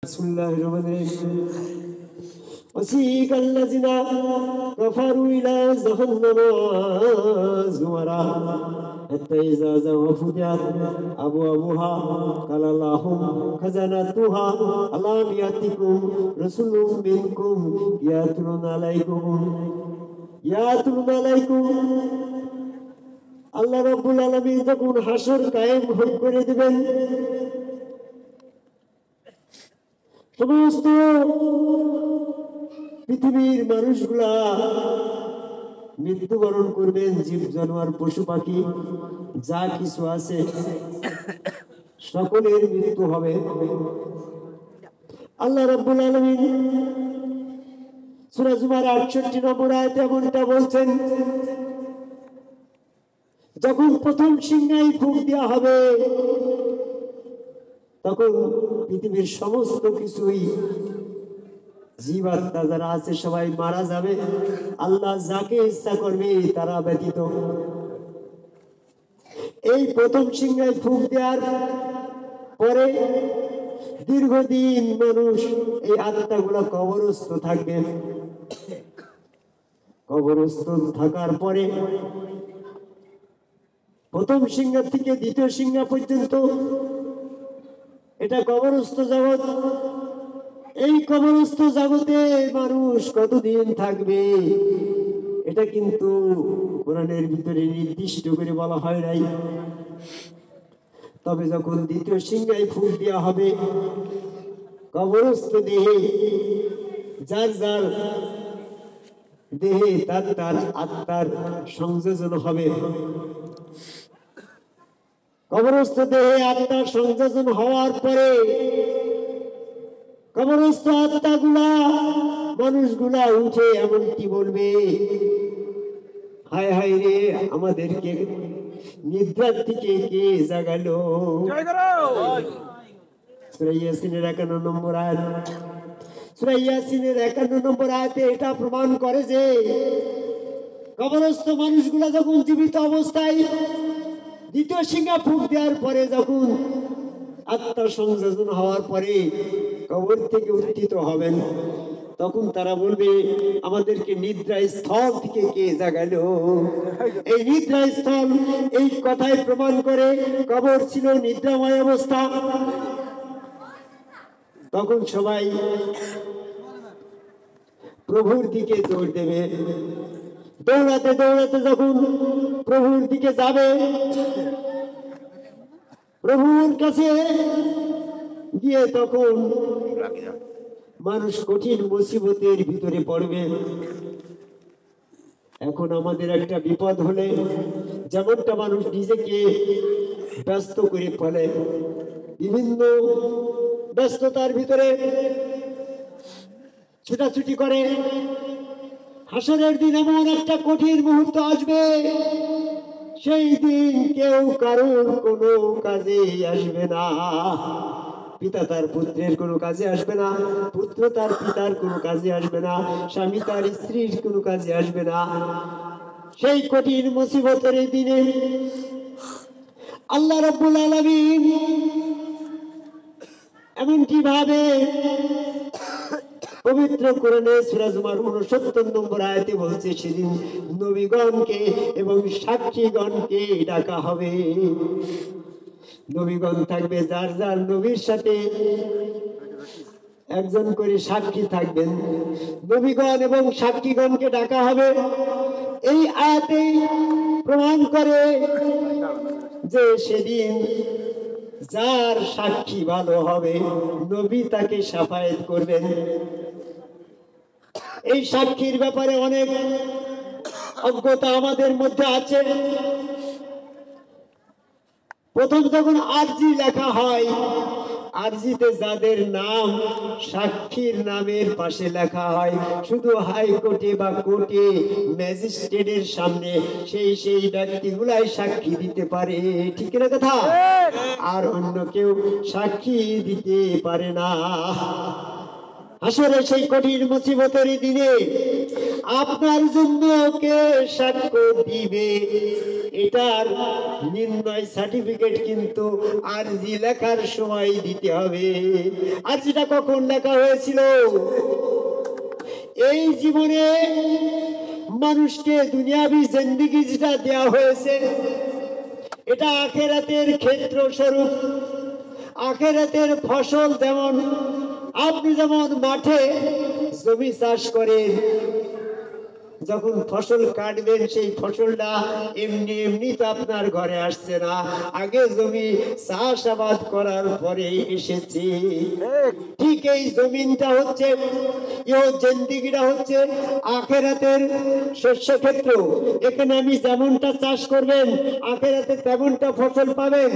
Bismillahirrahmanirrahim. وسيق الذين كفروا إلى جهنم زمرا حتى إذا فتحت أبوابها قال لهم خزنتها ألم يأتكم رسول منكم يتلون عليكم আল্লাহ রাব্বুল আলামিন যখন হাসর কায়েম করে দিবেন, সমস্ত পৃথিবীর মানুষগুলা মৃত্যুবরণ করবেন। জীব জানোয়ার পশু পাখি যা কিছু আছে সকলের মৃত্যু হবে। আল্লাহ রাব্বুল আলামিন সূরা জুমার 68 নম্বর আয়াতে এমনটা বলছেন, যখন প্রথম সিংহায় ফুঁক দেওয়া হবে তখন পৃথিবীর সমস্ত কিছুই জীবাত্মা যারা আছে সবাই মারা যাবে, আল্লাহ যাকে ইচ্ছা করবে তারা ব্যতীত। এই প্রথম সিংহায় ফুঁক দেওয়ার পরে দীর্ঘদিন মানুষ এই আত্মাগুলো কবরস্থ থাকবে। কবরস্থ থাকার পরে প্রথম সিংহা থেকে দ্বিতীয় সিংহা পর্যন্ত এটা কবরস্থ জগৎ। এই কবরস্থ জগতে মানুষ কতদিন থাকবে এটা কিন্তু কোরআনের ভিতরে নির্দিষ্ট করে বলা হয় নাই। তবে যখন দ্বিতীয় সিংহায় ফুঁক দেওয়া হবে, কবরস্থ দেহে যার যার দেহে তার তার আত্মার সংযোজন হবে। কবরস্থ দেহে আত্মার সংযোজন হওয়ার পরে কবরস্থ আত্মাগুলা মানুষগুলা উঠে এমনটি বলবে, হায় হায় রে, আমাদেরকে নিদ্রার থেকে কে জাগালো। সূরা ইয়াসিনের 51 নম্বর আয়াত। সূরা ইয়াসিনের 51 নম্বর আয়াতে এটা প্রমাণ করে যে কবরস্থ মানুষগুলা যখন জীবিত অবস্থায় দ্বিতীয় সিংহা ফুঁক দেওয়ার পরে, যখন আত্মা সংযোজন হওয়ার পরে কবর থেকে উত্থিত হবেন, তখন তারা বলবে, আমাদেরকে নিদ্রা স্থল থেকে কে জাগালো। এই নিদ্রা স্থল এই কথাই প্রমাণ করে কবর ছিল নিদ্রাময় অবস্থা। তখন সবাই প্রভুর দিকে দৌড় দেবে। দৌড়াতে দৌড়াতে যখন প্রভুর দিকে যাবে, প্রভুর কাছে গিয়ে তখন মানুষ কঠিন মুসিবতের ভিতরে পড়বে। এখন আমাদের একটা বিপদ হলে যেমনটা মানুষ নিজেকে ব্যস্ত করে ফেলে, বিভিন্ন ব্যস্ততার ভিতরে ছুটাছুটি করে, হাসরের দিন এমন একটা কঠিন মুহূর্ত আসবে, সেই দিন কেউ কারোর কোনো কাজে আসবে না। পিতা তার পুত্রের কোনো কাজে আসবে না, পুত্র তার পিতার কোনো কাজে আসবে না, স্বামী তার স্ত্রীর কোনো কাজে আসবে না। সেই কঠিন মুসিবতের দিনে আল্লাহ রাব্বুল আলামিন এমনটি ভাবে পবিত্র কোরআনে সূরা জুমার 69 নম্বর আয়াতে বলছে, সেদিন নবীগণকে এবং সাক্ষীগণকে ডাকা হবে। নবীগণ থাকবে, যার যার নবীর সাথে একজন করে সাক্ষী থাকবেন। নবীগণ এবং সাক্ষীগণকে ডাকা হবে। এই আয়াতে প্রমাণ করে যে সেদিন যার সাক্ষী ভালো হবে, নবী তাকে শাফায়েত করবেন। এই সাক্ষীর ব্যাপারে অনেক অজ্ঞতা আমাদের মধ্যে আছে। প্রথম যখন আরজি লেখা হয়, আরজিতে যাদের নাম সাক্ষীর নামের পাশে লেখা হয়, শুধু হাইকোর্টে বা কোর্টে ম্যাজিস্ট্রেটের সামনে সেই সেই ব্যক্তিগুলাই সাক্ষী দিতে পারে, ঠিক না কথা? আর অন্য কেউ সাক্ষী দিতে পারে না। আসলে সেই কঠিন মুসিবতের দিনে আপনার জন্য কে সাক্ষ্য দিবে, এটার নির্ণয় সার্টিফিকেট কিন্তু আরজি লেখার সময় দিতে হবে। আরজিটা কখন লেখা হয়েছিল? এই জীবনে মানুষকে দুনিয়াবি জিন্দেগি যেটা দেওয়া হয়েছে, এটা আখেরাতের ক্ষেত্র স্বরূপ। আখেরাতের ফসল যেমন, আপনি যেমন মাঠে জমি চাষ করেন, যখন ফসল কাটবেন সেই ফসলটা এমনি এমনি তো আপনার ঘরে আসছে না, আগে জমি চাষাবাদ করার পরে এসেছে। ঠিক এই জমিনটা হচ্ছে, জিন্দেগিটা হচ্ছে আখেরাতের শস্য ক্ষেত্র। এখানে আমি যেমনটা চাষ করবেন, আখেরাতে তেমনটা ফসল পাবেন।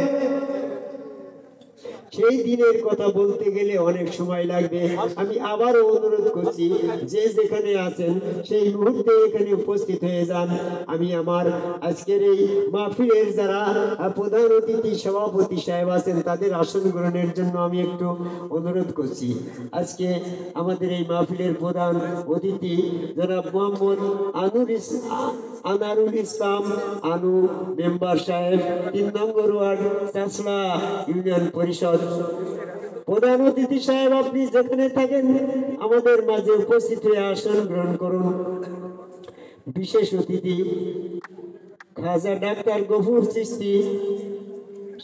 সেই দিনের কথা বলতে গেলে অনেক সময় লাগবে। আমি আবারও অনুরোধ করছি, যে যেখানে আছেন সেই মুহূর্তে এখানে উপস্থিত হয়ে যান। আমি আমার আজকের এই মাহফিলের যারা প্রধান অতিথি সভাপতি সাহেব আছেন তাদের আসন গ্রহণের জন্য আমি একটু অনুরোধ করছি। আজকে আমাদের এই মাহফিলের প্রধান অতিথি জনাব মোহাম্মদ আনারুল ইসলাম আনু মেম্বার সাহেব, 3 নম্বর ওয়ার্ড চাষলা ইউনিয়ন পরিষদ। প্রধান অতিথি সাহেব, আপনি যেখানে থাকেন আমাদের মাঝে উপস্থিত হয়ে আসন গ্রহণ করুন। বিশেষ অতিথি খাজা ডাক্তার গফুর চিশতি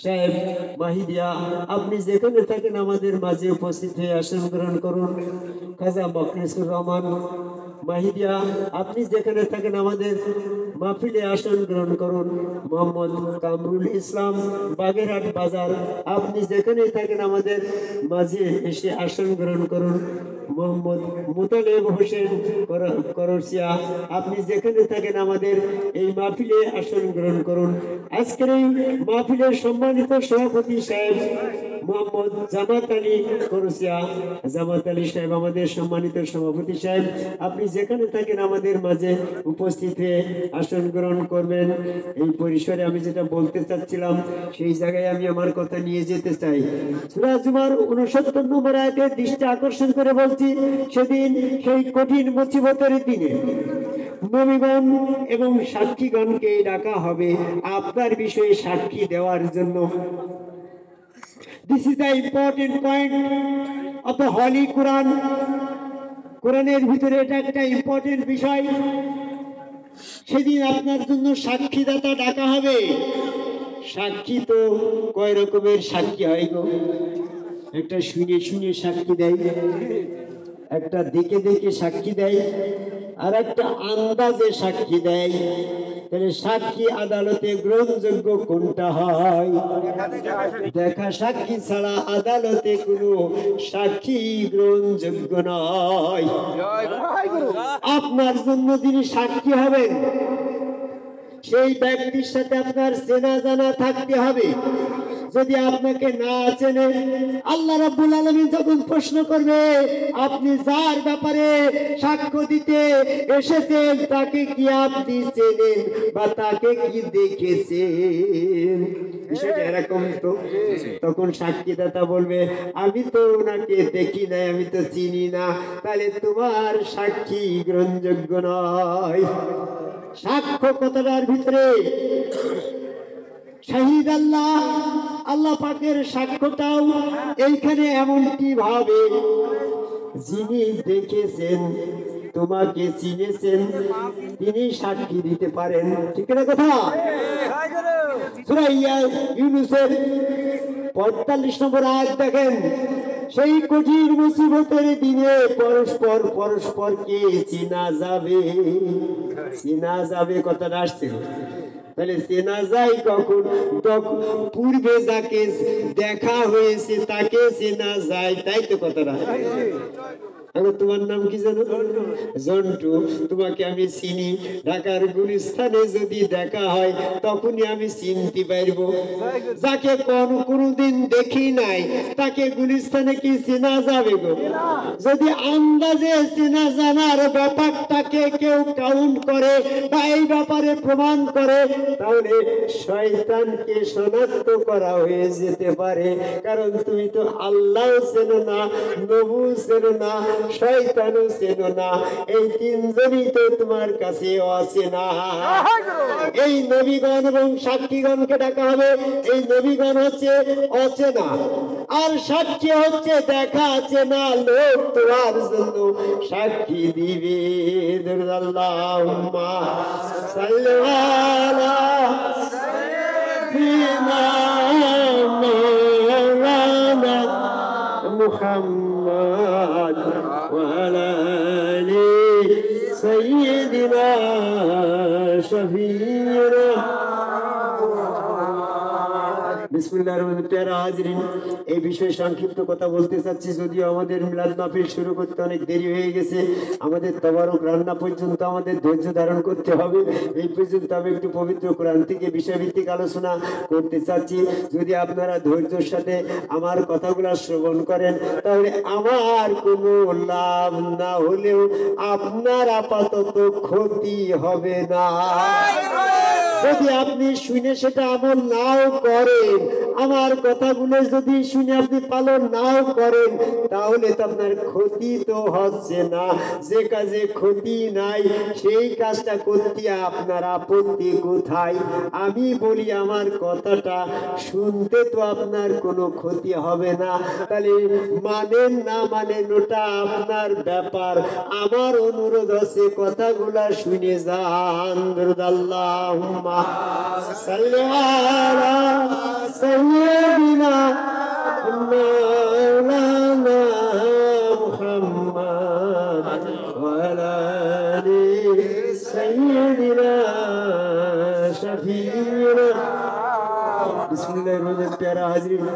সাহেব মাহিদিয়া, আপনি যেখানে থাকেন আমাদের মাঝে উপস্থিত হয়ে আসন গ্রহণ করুন। খাজা মখলিসুর রহমান মাহিদিয়া, আপনি যেখানে থাকেন আমাদের মাহফিলে আসন গ্রহণ করুন। মোহাম্মদ কামরুল ইসলাম বাগেরহাট বাজার, আপনি যেখানে থাকেন আমাদের মাঝে এসে আসন গ্রহণ করুন। মোহাম্মদ মুতালেব হোসেন করসিয়া, আপনি যেখানে থাকেন আমাদের এই মাহফিলে আসন গ্রহণ করুন। আজকের এই মাহফিলের সম্মানিত সভাপতি সাহেব মোহাম্মদ জামাত আলী করসিয়া, জামাত আলী সাহেব আমাদের সম্মানিত সভাপতি সাহেব, আপনি যেখানে থাকেন আমাদের মাঝে উপস্থিত হয়ে আসন গ্রহণ করবেন। এই পরিসরে আমি যেটা বলতে চাচ্ছিলাম সেই জায়গায় আমি আমার কথা নিয়ে যেতে চাই। সূরা জুমার 69 নম্বর আয়াতে দৃষ্টি আকর্ষণ করে বলছি, সেদিন সেই কঠিন মুসিবতের দিনে নবীগণ এবং সাক্ষীগণকে ডাকা হবে আপনার বিষয়ে সাক্ষী দেওয়ার জন্য। This is the important point of the Holy Quran. কোরআনের ভিতরে এটা একটা ইম্পর্টেন্ট বিষয়। সেদিন আপনার জন্য সাক্ষীদাতা ডাকা হবে। সাক্ষী তো কয় রকমের সাক্ষী হয় গো? একটা শুনে শুনে সাক্ষী দেয়, একটা দেখে দেখে সাক্ষী দেয়, আর একটা আন্দাজে সাক্ষী দেয়। তাহলে সাক্ষী আদালতে গ্রহণযোগ্য কোনটা হয়? দেখা সাক্ষী ছাড়া আদালতে কোনো সাক্ষী গ্রহণযোগ্য নয়। আপনার জন্য যিনি সাক্ষী হবেন সেই ব্যক্তির সাথে আপনার চেনা জানা থাকতে হবে। যদি আপনাকে না চেনে, আল্লাহ রাব্বুল আলামিন যখন প্রশ্ন করবে আপনি যার ব্যাপারে সাক্ষ্য দিতে এসেছেন তাকে কি আপনি চেনেন বা তাকে কি দেখেছেন, বিষয়টা এরকম তো। তখন সাক্ষীদাতা বলবে আমি তো ওনাকে দেখি নাই, আমি তো চিনি না, তাহলে তোমার সাক্ষী গ্রহণযোগ্য নয়। সাক্ষ্য কথাটার ভিতরে শহীদ আল্লাহ, আল্লাহ পাকের সাক্ষ্যটাও এইখানে এমনটি ভাবে, যিনি দেখেছেন তোমাকে চিনেছেন তিনি সাক্ষী দিতে পারেন। ঠিক না কথা? সূরা ইউনূসের 45 নম্বর আয়াত দেখেন, সেই কঠিন মুসিবতের দিনে পরস্পর পরস্পরকে চেনা যাবে। চেনা যাবে কথাটা আসছে, তাহলে চেনা যায় কখন? পূর্বে যাকে দেখা হয়েছে তাকে চেনা যায়, তাই তো কথাটা। তোমার নাম কি জানো? জন্টু। তোমাকে আমি চিনি, ঢাকার গুলিস্তানে যদি দেখা হয় তখনই আমি চিনতে পারবো। যাকে কোনদিন দেখি নাই তাকে গুলিস্তানে কি চেনা যাবে গো? যদি আন্দাজে চেনা জানার ব্যাপারটাকে কেউ কাউন্ট করে বা এই ব্যাপারে প্রমাণ করে, তাহলে শয়তানকে শনাক্ত করা হয়ে যেতে পারে। কারণ তুমি তো আল্লাহ চেনো না, নবী চেনো না, শয়তানও চেনো না, এই তিনজনই তো তোমার কাছে অচেনা। এই নবীগণ এবং সাক্ষীগণকে ডাকা হবে। এই নবীগণ হচ্ছে অচেনা আর সাক্ষী হচ্ছে দেখা চেনা লোক, তোমার জন্য সাক্ষী দিবে। আল্লাহুম্মা সাল্লি আলা সাইয়্যিদিনা মাওলানা মুহাম্মদ ওয়া আলা আলি সাইয়্যিদিনা শফিঈনা। বিসমিল্লাহির রহমানির রহিম। প্যারা হাজিরিন, এই বিষয়ে সংক্ষিপ্ত কথা বলতে চাচ্ছি, যদিও আমাদের মিলাদ মাহফিল শুরু করতে অনেক দেরি হয়ে গেছে। আমাদের তবারক রান্না পর্যন্ত আমাদের ধৈর্য ধারণ করতে হবে। এই পর্যন্ত আমি একটু পবিত্র কোরআন থেকে বিষয়ভিত্তিক আলোচনা করতে চাচ্ছি। যদি আপনারা ধৈর্যের সাথে আমার কথাগুলো শ্রবণ করেন তাহলে আমার কোনো লাভ না হলেও আপনার আপাতত ক্ষতি হবে না। যদি আপনি শুনে সেটা আমল নাও করেন, আমার কথাগুলো যদি শুনে আপনি পালন নাও করেন, তাহলে তো আপনার ক্ষতি তো হচ্ছে না। যে কাজে ক্ষতি নাই সেই কাজটা করতে আপনার আপত্তি কোথায়? আমি বলি আমার কথাটা শুনতে তো আপনার কোনো ক্ষতি হবে না, তাহলে মানেন না মানেন ওটা আপনার ব্যাপার। আমার অনুরোধ আছে কথাগুলা শুনে যান। আল্লাহুম্মা সাল্লি আলা সাইয়্যিদিনা মাওলানা মুহাম্মদ ওয়া আলা আলি সাইয়্যিদিনা শফিঈনা। বিসমিল্লাহির রহমানির রহিম। প্যারা হাজিরিন,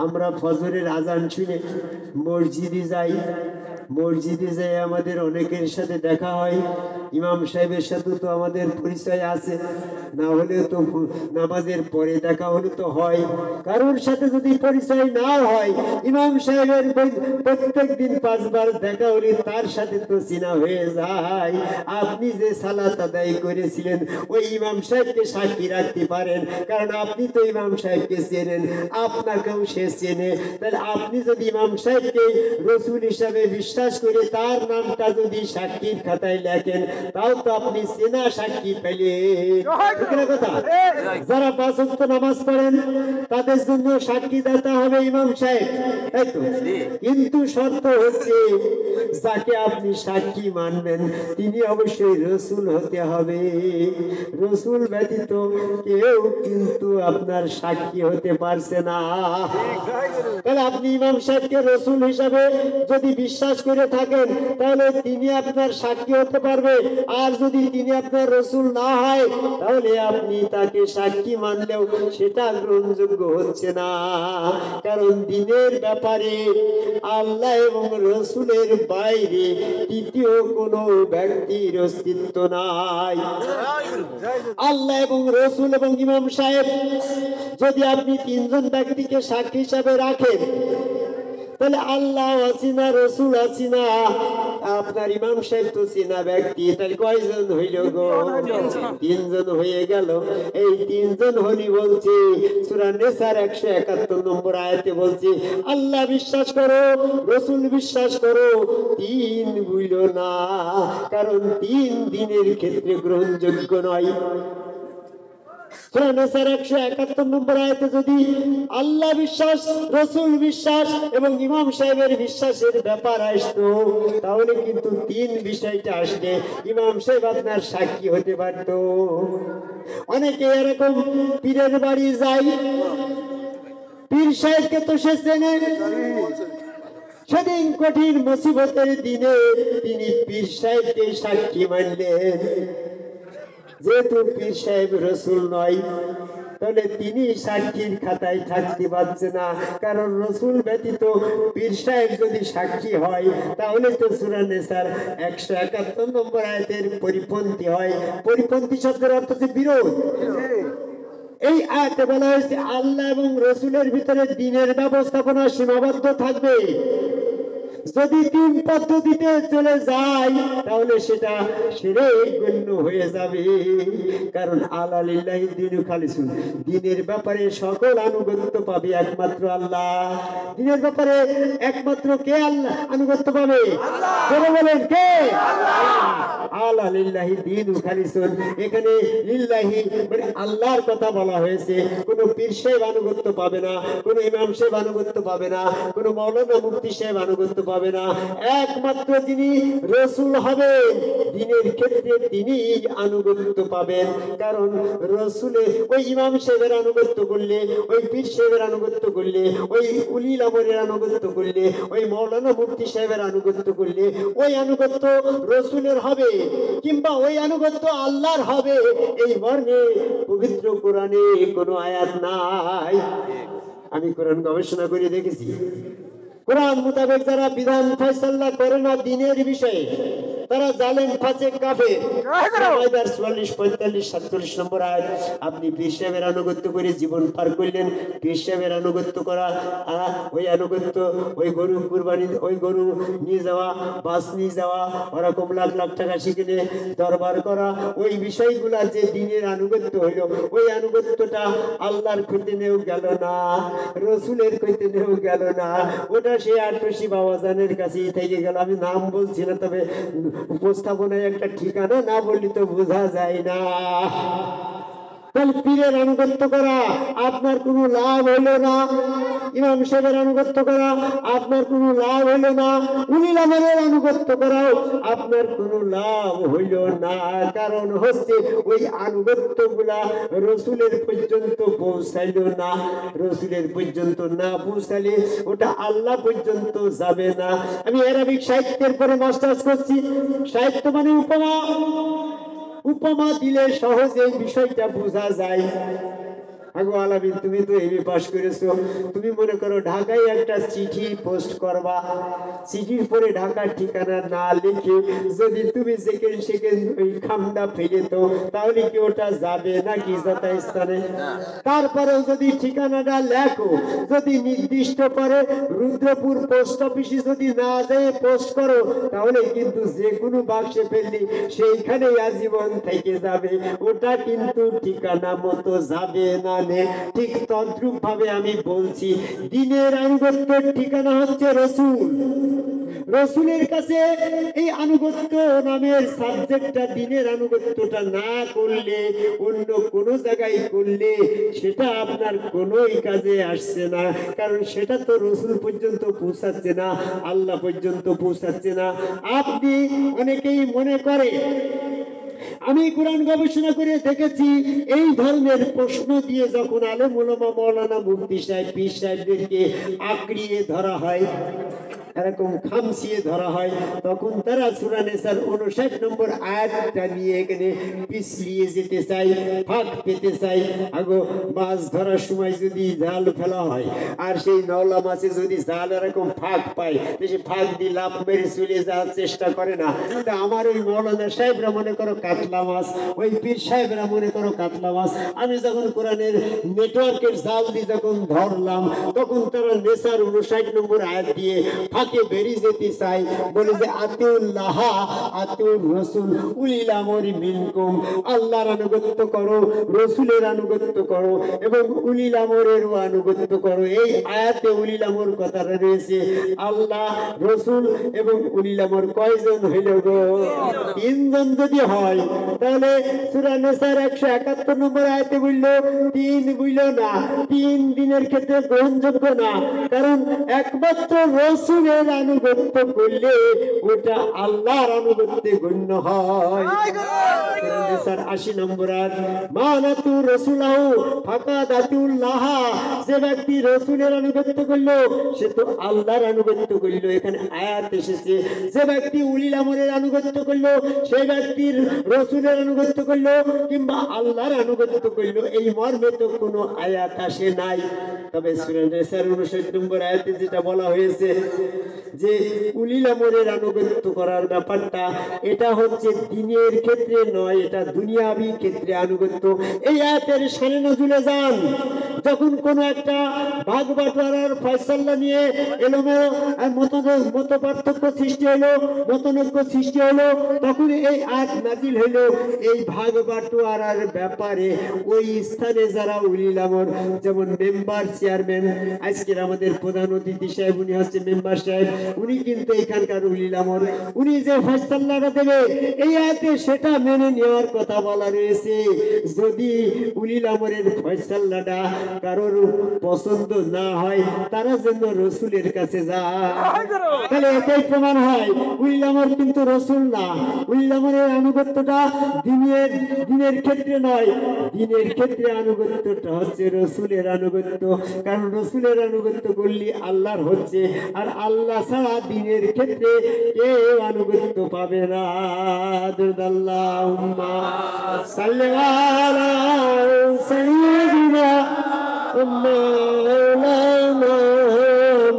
আমরা ফজরের আজান শুনে মসজিদে যাই। মসজিদে যাই আমাদের অনেকের সাথে দেখা হয়। ইমাম সাহেবের সাথে তো আমাদের পরিচয় আছে, না হলে তো নামাজের পরে দেখা হলে তো হয়। কারোর সাথে যদি পরিচয় না হয়, ইমাম সাহেবের প্রত্যেক দিন 5 বার দেখা হলে তার সাথে তো চেনা হয়ে যায়। আপনি যে সালাত আদায় করেছিলেন ওই ইমাম সাহেবকে সাক্ষী রাখতে পারেন, কারণ আপনি তো ইমাম সাহেবকে চেনেন, আপনাকেও সে চেনে। তাহলে আপনি যদি ইমাম সাহেবকে রসুল হিসাবে বিশ্বাস করে তার নামটা যদি সাক্ষীর খাতায় লেখেন, তাও তো আপনি চেনা সাক্ষী পেলেন। কথা, যারা 5 ওয়াক্ত নামাজ পড়েন তাদের জন্য সাক্ষী দাতা হবে ইমাম সাহেব, তাই তো? কিন্তু শর্ত হচ্ছে যাকে আপনি সাক্ষী মানবেন তিনি অবশ্যই রসুল হতে হবে। রসুল ব্যতীত কেউ কিন্তু আপনার সাক্ষী হতে পারছে না। তাহলে আপনি ইমাম সাহেবকে রসুল হিসাবে যদি বিশ্বাস করে থাকেন তাহলে তিনি আপনার সাক্ষী হতে পারবে। আর যদি তিনি আপনার রসুল না হয় তাহলে আপনি তাকে সাক্ষী মানলেও সেটা গ্রহণযোগ্য হচ্ছে না। কারণ দিনের ব্যাপারে আল্লাহ এবং রসুলের বাইরে তৃতীয় কোনো ব্যক্তির অস্তিত্ব নাই। আল্লাহ এবং রসুল এবং ইমাম সাহেব যদি আপনি 3 জন ব্যক্তিকে সাক্ষী হিসাবে রাখেন, তাহলে আল্লাহ আছিনা, রসুল আছিনা, আপনার ইমাম সাহেব তো চিনা ব্যক্তি। তাহলে কয়জন হইল গো? 3 জন হয়ে গেল। এই 3 জন হলি বলছে সূরা নিসার 171 নম্বর আয়াতে বলছে আল্লাহ বিশ্বাস করো, রসুল বিশ্বাস করো, 3 বুঝলো না, কারণ 3 দিনের ক্ষেত্রে গ্রহণযোগ্য নয়। সূরা নিসার 171 নম্বর আয়াতে যদি আল্লাহ বিশ্বাস, রসুল বিশ্বাস এবং ইমাম সাহেবের বিশ্বাসের ব্যাপার আসতো, তাহলে কিন্তু 3 বিষয়টা আসলে ইমাম সাহেব আপনার সাক্ষী হতে পারত। অনেকে এরকম পীরের বাড়ি যায়, পীর সাহেবকে তো সে চেনে, সেদিন কঠিন মুসিবতের দিনে তিনি পীর সাহেবকে সাক্ষী মানলেন। যেহেতু পীর সাহেব রসুল নয়, তাহলে তিনি সাক্ষীর খাতায় থাকতে পারছে না, কারণ রসুল ব্যতীত পীর সাহেব যদি সাক্ষী হয় তাহলে তো সূরা নিসার 171 নম্বর আয়াতের পরিপন্থী হয়। পরিপন্থী শব্দের অর্থ হচ্ছে বিরোধ। এই আয়াতে বলা হয়েছে আল্লাহ এবং রসুলের ভিতরে দ্বীনের ব্যবস্থাপনা সীমাবদ্ধ থাকবে। যদি তিন পদ্ধতিতে চলে যায় তাহলে সেটা শিরক গণ্য হয়ে যাবে। কারণ আলা লিল্লাহি দীনু খালিসুন, দ্বীনের ব্যাপারে সকল আনুগত্য পাবে একমাত্র আল্লাহ। দ্বীনের ব্যাপারে একমাত্র কে আল্লাহ আনুগত্য পাবে? জোরে বলেন কে? আলা লিল্লাহি দীনু খালিসুন, এখানে লিল্লাহি মানে আল্লাহর কথা বলা হয়েছে। কোন পীর সাহেব আনুগত্য পাবে না, কোন ইমাম সাহেব আনুগত্য পাবে না, কোন মাওলানা মুফতি সাহেব আনুগত্য পাবে না। একমাত্র যিনি রাসূল হবেন দ্বীনের ক্ষেত্রে তিনি আনুগত্য পাবেন। কারণ রাসূলের ওই ইমাম সাহেবের আনুগত্য করলে, ওই পীর সাহেবের আনুগত্য করলে, ওই উলিল আমরের আনুগত্য করলে, ওই মাওলানা মুফতি সাহেবের আনুগত্য করলে ওই আনুগত্য রাসূলের হবে কিংবা ওই আনুগত্য আল্লাহর হবে, এই মর্মে পবিত্র কোরআনে কোনো আয়াত নাই। আমি কোরআন গবেষণা করে দেখেছি, কোরআন মোতাবেক যারা বিধান ফয়সালা করে না দ্বীনের বিষয়ে তারা জালেম, ফাসিক, কাফের। মাইদার 44, 45, 47 নম্বর আয়াত। আপনি পীর সাহেবের আনুগত্য করে জীবন পার করলেন। পীর সাহেবের আনুগত্য করা, ওই আনুগত্য, ওই গরু কুরবানি, ওই গরু নিয়ে যাওয়া, বাস নিয়ে যাওয়া, ওরকম লাখ লাখ টাকা সেখানে দরবার করা, ওই বিষয়গুলা যে দ্বীনের আনুগত্য হইল, ওই আনুগত্যটা আল্লাহর খৈতেনেও গেল না, রসুলের খৈতেনেও গেল না, ওটা সে আটশি বাবাজানের কাছেই থেকে গেল। আমি নাম বলছি না, তবে উপস্থাপনায় একটা ঠিকানা না বললে তো বোঝা যায় না। তাহলে পীরের আনুগত্য করা আপনার কোনো লাভ হলো না, ইমাম সাহেবের আনুগত্য করা আপনার কোনো লাভ হলো না, উলিল আমরের আনুগত্য করাও আপনার কোনো লাভ হইল না। কারণ হচ্ছে ওই আনুগত্য গুলা রসুলের পর্যন্ত পৌঁছাইল না। রসুলের পর্যন্ত না পৌঁছালে ওটা আল্লাহ পর্যন্ত যাবে না। আমি আরবিক সাহিত্যের পরে মাস্টার্স করছি। সাহিত্য মানে উপমা, উপমা দিলে সহজে বিষয়টা বোঝা যায়। আগো আলামিন, তুমি তো এমএ পাস করেছো, তুমি মনে করো ঢাকায় একটা চিঠি পোস্ট করবা, চিঠির পরে ঢাকার ঠিকানা না লিখে যদি তুমি সেকেন্ড সেকেন্ড ওই খামটা ফেলে তো তাহলে কি ওটা যাবে নাকি যথাস্থানে? তারপরেও যদি ঠিকানাটা লেখো, যদি নির্দিষ্ট করে রুদ্রপুর পোস্ট অফিসে যদি না যেয়ে পোস্ট করো তাহলে কিন্তু যে কোনো বাক্সে ফেললে সেইখানেই আজীবন থেকে যাবে, ওটা কিন্তু ঠিকানা মতো যাবে না। ঠিক তদ্রূপ ভাবে আমি বলছি, দ্বীনের আনুগত্যের ঠিকানা হচ্ছে রসুল। রসুলের কাছে এই আনুগত্য নামের সাবজেক্টটা, দ্বীনের আনুগত্যটা না করলে, অন্য কোনো জায়গায় করলে সেটা আপনার কোনোই কাজে আসছে না। কারণ সেটা তো রসুল পর্যন্ত পৌঁছাচ্ছে না, আল্লাহ পর্যন্ত পৌঁছাচ্ছে না। আপনি অনেকেই মনে করে, আমি কোরআন গবেষণা করে দেখেছি, এই ধর্মের প্রশ্ন দিয়ে যখন আলেম ওলামা, মাওলানা, মুফতি সাহেব, পীর সাহেবদেরকে আঁকড়িয়ে ধরা হয়, এরকম খামচিয়ে ধরা হয়, তখন তারা সূরা নিসার 59 নম্বর আয়াতটা নিয়ে এখানে পিছলিয়ে যেতে চাই, ফাঁক পেতে চাই। আগো মাছ ধরার সময় যদি জাল ফেলা হয় আর সেই নওলা মাছে যদি জাল এরকম ফাঁক পায়, সে ফাঁক দিয়ে লাফ মেরে চলে যাওয়ার চেষ্টা করে না। আমার ওই মাওলানা সাহেবরা মনে করো কাতলা মাছ, ওই পীর সাহেবরা মনে করো কাতলা মাছ। আমি যখন কোরআনের নেটওয়ার্কের জাল দিয়ে যখন ধরলাম, তখন তারা নিসার 59 নম্বর আয়াত দিয়ে ফাঁকে বেরিয়ে যেতে চাই, বলে যে আতিউল্লাহ আতিউর রাসূল উলিল আমরি মিনকুম, আল্লাহর আনুগত্য করো, রাসূলের আনুগত্য করো এবং উলিল আমরেরও আনুগত্য করো। এই আয়াতে উলিল আমর কথাটা রয়েছে। আল্লাহ, রাসূল এবং উলিল আমর কয়জন হইল গো? তিনজন যদি হয় তাহলে সূরা নিসার 171 নম্বর আয়াতে বলল তিন, বলল না, তিন দিনের ক্ষেত্রে গ্রহণযোগ্য না। কারণ একমাত্র রাসূলের আনুগত্য করলে ওটা আল্লাহর আনুগত্যে গণ্য হয়। সূরা নিসার 80 নম্বর আয়াত, মানাতু রাসূলাহু ফাকাদাতুল্লাহ, যে ব্যক্তি রাসূলের আনুগত্য করলো সে তো আল্লাহর আনুগত্য করলো। এখানে আয়াত এসেছে, যে ব্যক্তি উলিল আমরের আনুগত্য করলো সে ব্যক্তির রাসূলের আনুগত্য করলো কিংবা আল্লাহর আনুগত্য করলো, এই মর্মে তো কোনো আয়াত আসে নাই। তবে সূরা নিসার 59 নম্বর আয়াতে যেটা বলা হয়েছে যে উলিল আমরের আনুগত্য করার ব্যাপারটা, এটা হচ্ছে দ্বীনের ক্ষেত্রে নয়, এটা দুনিয়াবি ক্ষেত্রে আনুগত্য। এই আয়াতের শানে নজুলে যান, যখন কোনো একটা ভাগ বাটোয়ারার ফয়সালা নিয়ে এলোমেলো মত পার্থক্য সৃষ্টি হলো, মতনৈক্য সৃষ্টি হলো, তখন এই আয়াত নাজিল হইল এই ভাগ বাটোয়ারার ব্যাপারে ওই স্থানে যারা উলিল আমর, যেমন মেম্বার চেয়ারম্যান, আজকের আমাদের প্রধান অতিথি সাহেব উনি হচ্ছে মেম্বার সাহেব, উনি কিন্তু এখানকার উলিল আমর, উনি যে ফয়সালাটা দেবে এই আয়াতে সেটা মেনে নেওয়ার কথা বলা রয়েছে। যদি উলিল আমরের ফয়সালাটা কারোর পছন্দ না হয় তারা যেন রসুলের কাছে যায়, তাহলে এটাই প্রমাণ হয় উলিল আমর কিন্তু রসুল না। উলিল আমরের আনুগত্যটা দিনের ক্ষেত্রে নয়, দিনের ক্ষেত্রে আনুগত্যটা হচ্ছে রসুলের আনুগত্য, কারণ রসুলের আনুগত্য করলে আল্লাহর হচ্ছে, আর আল্লাহ ছাড়া দিনের ক্ষেত্রে কেউ আনুগত্য পাবে না। আল্লাহুম্মা সাল্লি আলা সাইয়্যিদিনা মাওলানা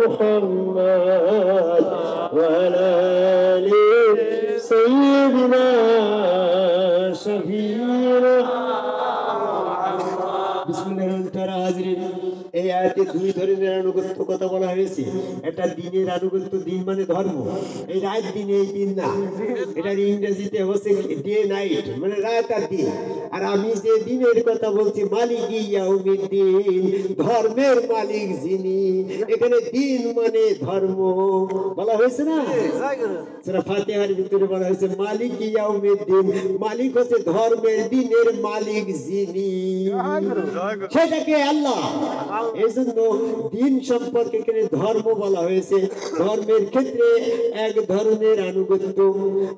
মুহাম্মদ ওয়া আলা আলি সাইয়্যিদিনা শফিঈনা। বিসমিল্লাহির হাজিরিন, এই আয়াতে দুই ধরনের আনুগত্য কথা বলা হয়েছে। একটা দিনের আনুগত্য, দিন মানে ধর্ম, এই রাত দিন, এই দিন না, এটার ইংরেজিতে হচ্ছে ডে নাইট, মানে রাত আর দিন। আর আমি যে দিনের কথা বলছি মালিক ইয়াউমিদ্দিন, ধর্মের মালিক যিনি, এখানে দিন মানে ধর্ম বলা হয়েছে না, সেটা ফাতিহার ভিতরে বলা হয়েছে মালিক ইয়াউমিদ্দিন, মালিক হচ্ছে ধর্মের, দিনের মালিক যিনি, সেটাকে আল্লাহ। এই জন্য দিন সম্পর্কে এখানে ধর্ম বলা হয়েছে। ধর্মের ক্ষেত্রে এক ধরনের আনুগত্য,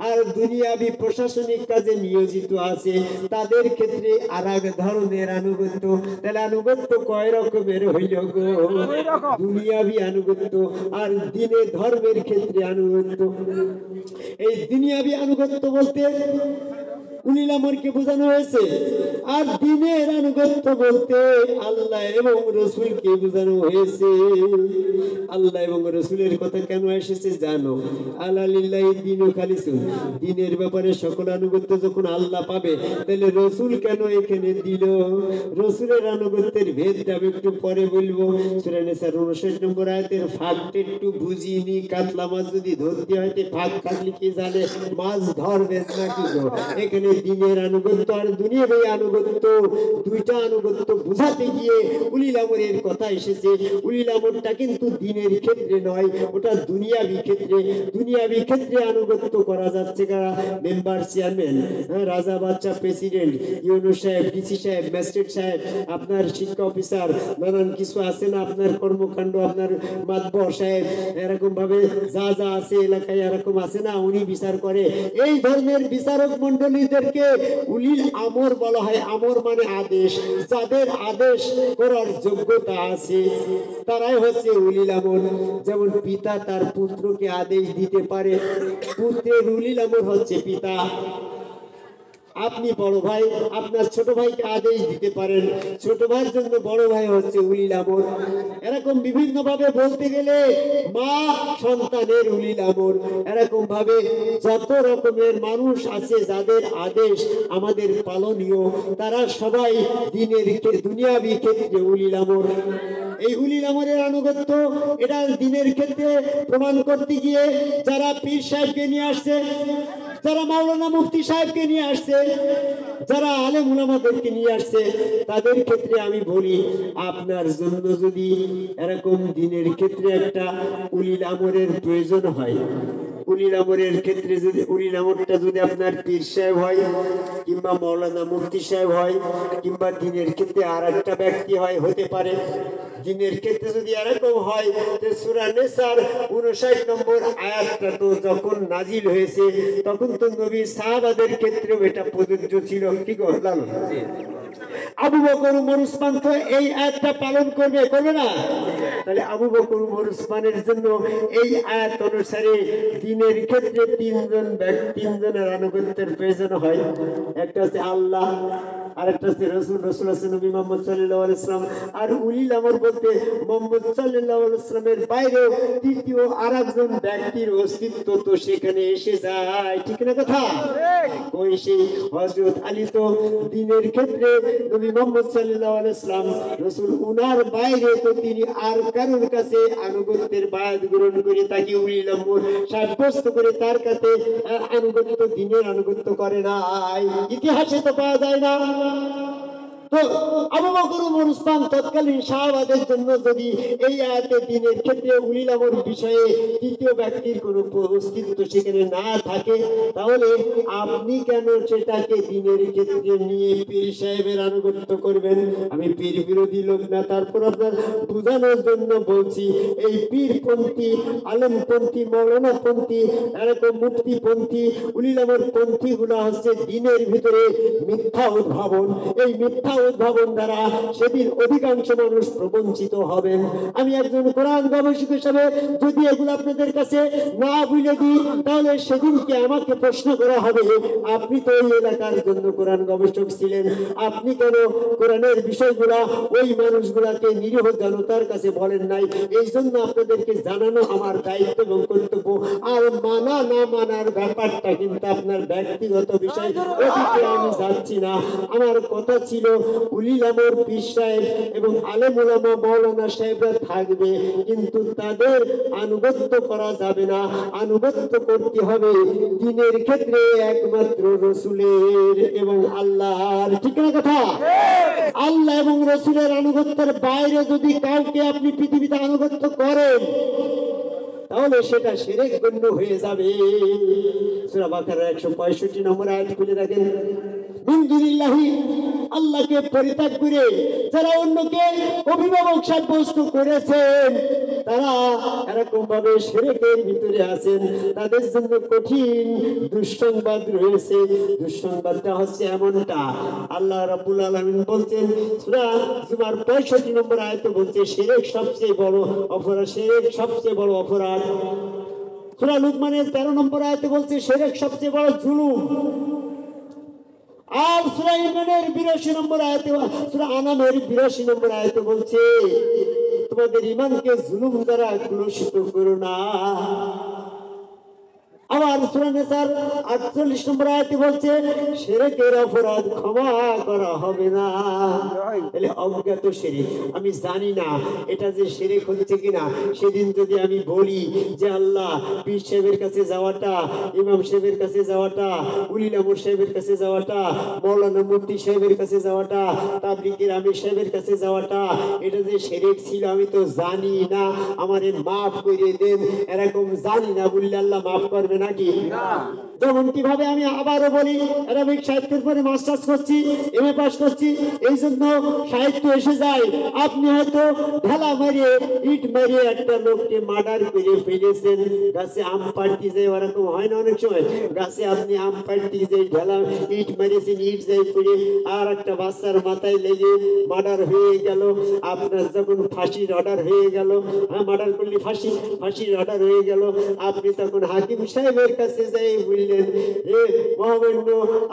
আর দুনিয়াবি প্রশাসনিক কাজে নিয়োজিত আছে তাদের ক্ষেত্রে আর এক ধরনের আনুগত্য। তাহলে আনুগত্য কয় রকমের হইল গো? দুনিয়াবি আনুগত্য আর দিনে ধর্মের ক্ষেত্রে আনুগত্য। এই দুনিয়াবি আনুগত্য বলতে উলিল আমরকে বোঝানো হয়েছে, আর দিনের আনুগত্য বলতে আল্লাহ এবং রসুলকে বোঝানো হয়েছে। আল্লাহ এবং রসুলের কথা কেন এসেছে জানো? আল্লাহ লিল্লাহি দীনু খালিসুন, দিনের ব্যাপারে সকল আনুগত্য যখন আল্লাহ পাবে, তাহলে রসুল কেন এখানে দিল? রসুলের আনুগত্যের ভেদটা আমি একটু পরে বলবো। সূরা নিসার 59 নম্বর আয়াতের ফাঁকটা একটু বুঝিনি। কাতলা মাছ যদি ধরতে হয় ফাঁক থাকলে কি জানে মাছ ধরবেন নাকি গো? এখানে দিনের আনুগত্য আর দুনিয়াবি আনুগত্য, দুইটা আনুগত্য বুঝাতে গিয়ে উলিল আমরের কথা এসেছে। উলিল আমরটা কিন্তু দিনের ক্ষেত্রে নয়, ওটা দুনিয়াবি ক্ষেত্রে। দুনিয়াবি ক্ষেত্রে আনুগত্য করা যাচ্ছে কারা? মেম্বার চেয়ারম্যান, রাজা বাচ্চা, প্রেসিডেন্ট, ইউনুস সাহেব, ডিসি সাহেব, ম্যাজিস্ট্রেট সাহেব, আপনার শিক্ষা অফিসার, নানান কিছু আছে না আপনার কর্মকাণ্ড, আপনার মাতবর সাহেব, এরকম ভাবে যা যা আছে এলাকায় এরকম আছে না, উনি বিচার করে। এই ধরনের বিচারক মন্ডলীদের উলিল আমর বলা হয়। আমর মানে আদেশ, যাদের আদেশ করার যোগ্যতা আছে তারাই হচ্ছে উলিল আমর। যেমন পিতা তার পুত্রকে আদেশ দিতে পারে, পুত্রের উলিল আমর হচ্ছে পিতা। আপনি বড় ভাই আপনার ছোট ভাইকে আদেশ দিতে পারেন, ছোট ভাইয়ের জন্য বড় ভাই হচ্ছে উলিল আমর। এরকম বিভিন্ন ভাবে বলতে গেলে মা সন্তানের উলিল আমর। এরকম ভাবে যত রকমের মানুষ আছে যাদের আদেশ আমাদের পালনীয়, তারা সবাই দিনের দুনিয়াবি ক্ষেত্রে উলিল আমর। এই উলিল আমরের আনুগত্য এটা দিনের ক্ষেত্রে প্রমাণ করতে গিয়ে যারা পীর সাহেবকে নিয়ে আসছে, যারা মাওলানা মুফতি সাহেবকে নিয়ে আসছে, যারা আলেম উলামাদেরকে নিয়ে আসছে, তাদের ক্ষেত্রে আমি বলি আপনার জন্য যদি এরকম দিনের ক্ষেত্রে একটা উলিল আমরের প্রয়োজন হয়, উলিল আমরের ক্ষেত্রে যদি উলিল আমরটা যদি আপনার পীর সাহেব হয় কিংবা মাওলানা মুফতি সাহেব হয় কিংবা দিনের ক্ষেত্রে আর একটা ব্যক্তি হয়, হতে পারে। দিনের ক্ষেত্রে যদি এরকম হয়, সূরা নিসার 59 নম্বর আয়াতটা তো যখন নাজিল হয়েছে তখন তো নবী সাহাবাদের ক্ষেত্রেও এটা প্রযোজ্য ছিল। কি করলাম? আবু বকর উমর উসমান তো এই আয়াতটা পালন করবে, করবে না? তাহলে আবু বকর উমর উসমানের জন্য এই আয়াত অনুসারে দিনের ক্ষেত্রে তিনজনের আনুগত্যের প্রয়োজন হয়। একটা হচ্ছে আল্লাহ, আরেকটা হচ্ছে রসুল, রসুল আছে নবী মোহাম্মদ সাল্লাল্লাহু আলাইহি ওয়াসাল্লাম। আর উলিল আমর বলতে মোহাম্মদ সাল্লাল্লাহু আলাইহি ওয়াসাল্লামের বাইরে তৃতীয় আরেকজন ব্যক্তির অস্তিত্ব তো সেখানে এসে যায়, ঠিক না কথা? ওই সেই হযরত আলী তো দ্বীনের ক্ষেত্রে নবী মোহাম্মদ সাল্লাল্লাহু আলাইহি ওয়াসাল্লাম রসুল, উনার বাইরে তো তিনি আর কারোর কাছে আনুগত্যের বায়াত গ্রহণ করে তাকে উলিল আমর সাব্যস্ত করে তার কাছে আনুগত্য, দ্বীনের আনুগত্য করে নাই, ইতিহাসে তো পাওয়া যায় না। তো আবু বকর ওমর উসমান তৎকালীন শাহবাদের জন্য যদি এই আয়াতে দ্বীনের ক্ষেত্রে উলিল আমর বিষয়ে তৃতীয় ব্যক্তির কোনো অস্তিত্ব সেখানে না থাকে, তাহলে আপনি কেন সেটাকে দ্বীনের ক্ষেত্রে নিয়ে পীর সাহেবের আনুগত্য করবেন? আমি পীর বিরোধী লোক না, তারপর আপনার বোঝানোর জন্য বলছি, এই পীরপন্থী, আলেমপন্থী, মৌলানাপন্থী, এরকম মুফতিপন্থী, উলিল আমর পন্থী গুলা হচ্ছে দ্বীনের ভিতরে মিথ্যা উদ্ভাবন। এই মিথ্যা উদ্ভাবন দ্বারা সেদিন অধিকাংশ মানুষ প্রবঞ্চিত হবেন। আমি একজন কোরআন গবেষক হিসেবে যদি এগুলো আপনাদের কাছে না বুঝে দিই, তাহলে সেদিনকে আমাকে প্রশ্ন করা হবে, আপনি তো এই এলাকার জন্য কোরআন গবেষক ছিলেন, আপনি কেন কোরআনের বিষয়গুলা ওই মানুষগুলাকে নিরীহ জনতার কাছে বলেন নাই? এই জন্য আপনাদেরকে জানানো আমার দায়িত্ব এবং কর্তব্য। আর মানা না মানার ব্যাপারটা কিন্তু আপনার ব্যক্তিগত বিষয়, ওদিকে আমি যাচ্ছি না। আমার কথা ছিল উলিল আমর, পীর সাহেব এবং আলেম ওলামা, মাওলানা সাহেবরা থাকবে, কিন্তু তাদের আনুগত্য করা যাবে না। আনুগত্য করতে হবে দ্বীনের ক্ষেত্রে একমাত্র রসুলের এবং আল্লাহর, ঠিক না কথা? আল্লাহ এবং রসুলের আনুগত্যের বাইরে যদি কাউকে আপনি পৃথিবীতে আনুগত্য করেন, তাহলে সেটা শিরক গণ্য হয়ে যাবে। সূরা বাকারা 165 নম্বর আয়াত খুলে দেখেন, মিন দুনিল্লাহি, আল্লাহকে পরিত্যাগ করে যারা অন্যকে অভিভাবক সাব্যস্ত করেছেন, তারা এরকম ভাবে শিরকের ভিতরে আছেন। তাদের জন্য কঠিন দুঃসংবাদ রয়েছে। দুঃসংবাদটা হচ্ছে এমনটা, আল্লাহ রাব্বুল আলামিন বলছেন সূরা জুমার 65 নম্বর আয়াতে বলছে, শিরক সবচেয়ে বড় অপরাধ, শিরক সবচেয়ে বড় অপরাধ। সূরা লুকমানের 13 নম্বর আয়াতে বলছে শিরক সবচেয়ে বড় জুলুম। আর সূরা ইমরানের 82 নম্বর আয়াতে, সূরা আনামের 82 নম্বর আয়াতে বলছে, তোমাদের ঈমানকে জুলুম দ্বারা কলুষিত করো না। আবার সূরা নিসার 48 নম্বর আয়াতে বলছে, শিরকের অপরাধ ক্ষমা করা হবে না। তাহলে অজ্ঞাত শিরক, আমি জানি না এটা যে শিরক হচ্ছে কিনা, সেদিন যদি আমি বলি যে আল্লাহ, পীর সাহেবের কাছে যাওয়াটা, ইমাম সাহেবের কাছে যাওয়াটা, উলিল আমর সাহেবের কাছে যাওয়াটা, মাওলানা মুফতি সাহেবের কাছে যাওয়াটা, তাবলিগের আমির সাহেবের কাছে যাওয়াটা, এটা যে শিরক ছিল আমি তো জানি না, আমারে মাফ করে দেন, এরকম জানি না বললে আল্লাহ মাফ করবে নাকি? যেমন কিভাবে আমি আবারও বলি, আরবিক সাহিত্যের পরে মাস্টার্স করছি, এমএ পাস করছি, এই জন্য সাহিত্য এসে যায়। আপনি হয়তো ঢেলা মারিয়ে, ইট মারিয়ে একটা লোককে মার্ডার করে ফেলেছেন, গাছে আম পাড়তে যায়, ওরকম হয় না অনেক সময়, গাছে আপনি আম পাড়তে যে ঢেলা ইট মারিয়েছেন, ইট যাই পড়ে আর একটা বাচ্চার মাথায় লেগে মার্ডার হয়ে গেল। আপনার যখন ফাঁসির অর্ডার হয়ে গেল, হ্যাঁ মার্ডার করলে ফাঁসির অর্ডার হয়ে গেল, আপনি তখন হাকিম সাহেবের কাছে যাই বললেন, হে মহামান্য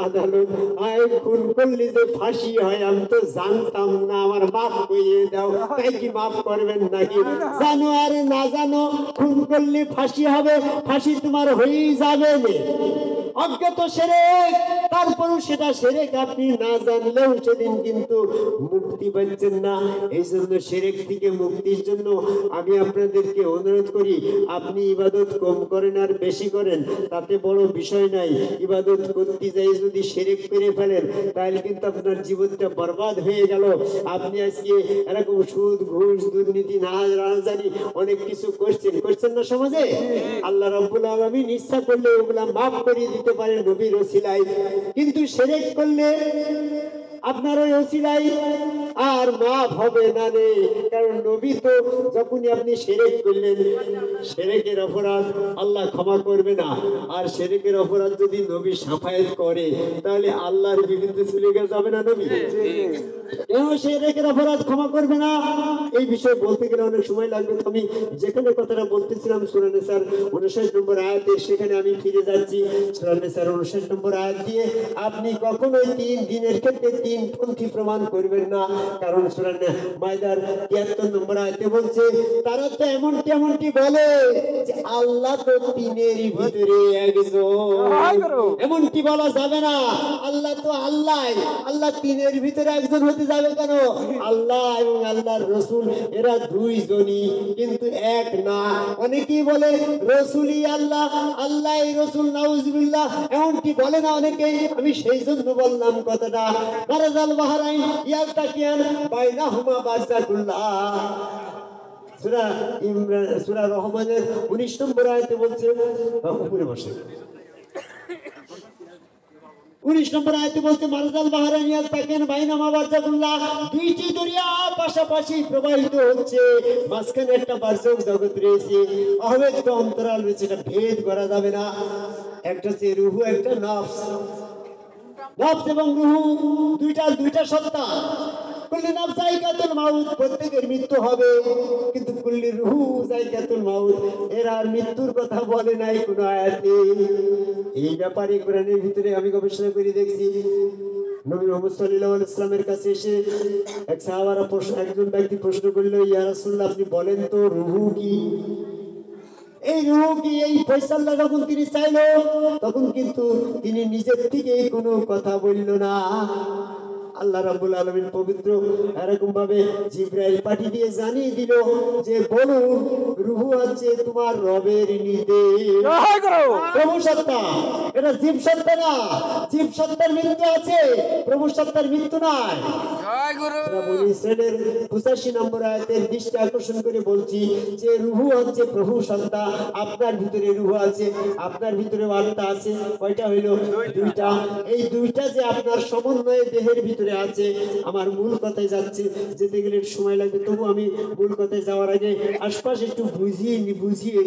আদালত, খুন করলে যে ফাঁসি হয় আমি তো জানতাম না, আমার মাফ করে দাও। তাই কি মাফ করবেন নাকি? জানো আর না জানো, খুন করলে ফাঁসি হবে, ফাঁসি তোমার হয়েই যাবে। অজ্ঞাত শিরক, তারপরও সেটা শিরক আপনি না জানলেও সেদিন কিন্তু মুক্তি পাচ্ছেন না। এই জন্য শিরক থেকে মুক্তির জন্য আমি আপনাদেরকে অনুরোধ করি, আপনি ইবাদত কম করেন আর বেশি করেন তাতে বড় বিষয় নাই। ইবাদত করতে যাই যদি শিরক করে ফেলেন, তাহলে কিন্তু আপনার জীবনটা বরবাদ হয়ে গেল। আপনি আজকে এরকম সুদ, ঘুষ, দুর্নীতি, না জানি অনেক কিছু করছেন না সমাজে। আল্লাহ রাব্বুল আলামিন ইচ্ছা করলে ওগুলা মাফ করে দিতে পারেন নবীর ওসিলায়, কিন্তু শিরক করলে আপনার ওই ওসিলায় আর মাফ হবে না রে। কারণ নবী তো যখনই আপনি শিরক করলেন, শিরকের অপরাধ আল্লাহ ক্ষমা করবে না। আর শিরকের অপরাধ যদি নবী সাফায়াত করে তাহলে আল্লাহর বিরুদ্ধে চলে যাবে না নবী? কেন শিরকের অপরাধ ক্ষমা করবে না? এই বিষয়ে বলতে গেলে অনেক সময় লাগবে। আমি যেখানে কথাটা বলতেছিলাম সূরা নিসার 59 নম্বর আয়াতে, সেখানে আমি ফিরে যাচ্ছি। সূরা নিসার 59 নম্বর আয়াত দিয়ে আপনি কখনোই 3 দিনের ক্ষেত্রে 3 পন্থী প্রমাণ করবেন না। কারণ সূরা মায়দার 73 নম্বর আয়াতে বলছে তারা তো এমনটি বলে যে আল্লাহ তো তিনের ভিতরে একজন। এমনটি বলা যাবে না। আল্লাহ তো আল্লাহ, আল্লাহ তিনের ভিতরে একজন হতে যাবে কেন? আল্লাহ এবং আল্লাহর রাসূল এরা দুইজনই, কিন্তু এক না। অনেকেই বলে রাসূলই আল্লাহ, আল্লাহই রাসূল, নাউজুবিল্লাহ, এমনটি বলে না অনেকেই। আমি সেই জন্য বললাম কথাটা, মারাজাল বাহরাইন ইয়ালতাকিয়ান বাইনাহুমা বারযাকুল্লাহ। সূরা রহমানের 19 নম্বর আয়াতে বলছে, উপরে বসে 19 নম্বর আয়াতে বলছে মারাজাল বাহরাইন ইয়ালতাকিয়ান বাইনাহুমা বারযাকুল্লাহ। দুইটি দরিয়া পাশাপাশি প্রবাহিত হচ্ছে, মাঝখানে একটা বারজাক জগৎ রয়েছে, অভেদ্য অন্তরাল রয়েছে, এটা ভেদ করা যাবে না। একটা হচ্ছে রূহ, একটা নফস। নফস এবং রূহ দুইটা সত্তা। কুল্লি নাফস যায়কাতুল মাউত, প্রত্যেকের মৃত্যু হবে, কিন্তু কুল্লি রূহ যায়কাতুল মাউত, এর আর মৃত্যুর কথা বলে নাই কোন আয়াতে। এই ব্যাপারে কোরআনের ভিতরে আমি গবেষণা করে দেখছি। নবী মুহাম্মদ সাল্লাল্লাহু আলাইহি ওয়াসাল্লামের কাছে এসে এক সাহাবারা একজন ব্যক্তি প্রশ্ন করলো, ইয়া রাসূলুল্লাহ আপনি বলেন তো রূহ কি? এই রূহ কি? এই ফয়সালা যখন তিনি চাইলো তখন কিন্তু তিনি নিজের থেকে কোনো কথা বলল না। আল্লাহ রাব্বুল আলামিন পবিত্র এরকম ভাবে জিবরাইল পাঠিয়ে দিয়ে জানিয়ে দিল যে বলো রূহ হচ্ছে তোমার রবের নির্দেশ। প্রভু সত্তা, এটা জীব সত্তা না। জীব সত্তার মৃত্যু আছে, প্রভু সত্তার মৃত্যু নাই। বনি ইসরাইলের 85 নম্বর আয়াতের দৃষ্টি আকর্ষণ করে বলছি যে রূহ হচ্ছে প্রভু সত্তা। আপনার ভিতরে রূহ আছে, আপনার ভিতরে আত্মা আছে। কয়টা হইল? দুইটা। এই দুইটা যে আপনার সমন্বয়ে দেহের ভিতরে আছে। আমার মূল কথায় যাচ্ছে, যেতে গেলে সময় লাগবে, তবু আমি মূল কথায় যাওয়ার আগে আশপাশ একটু বুঝিয়ে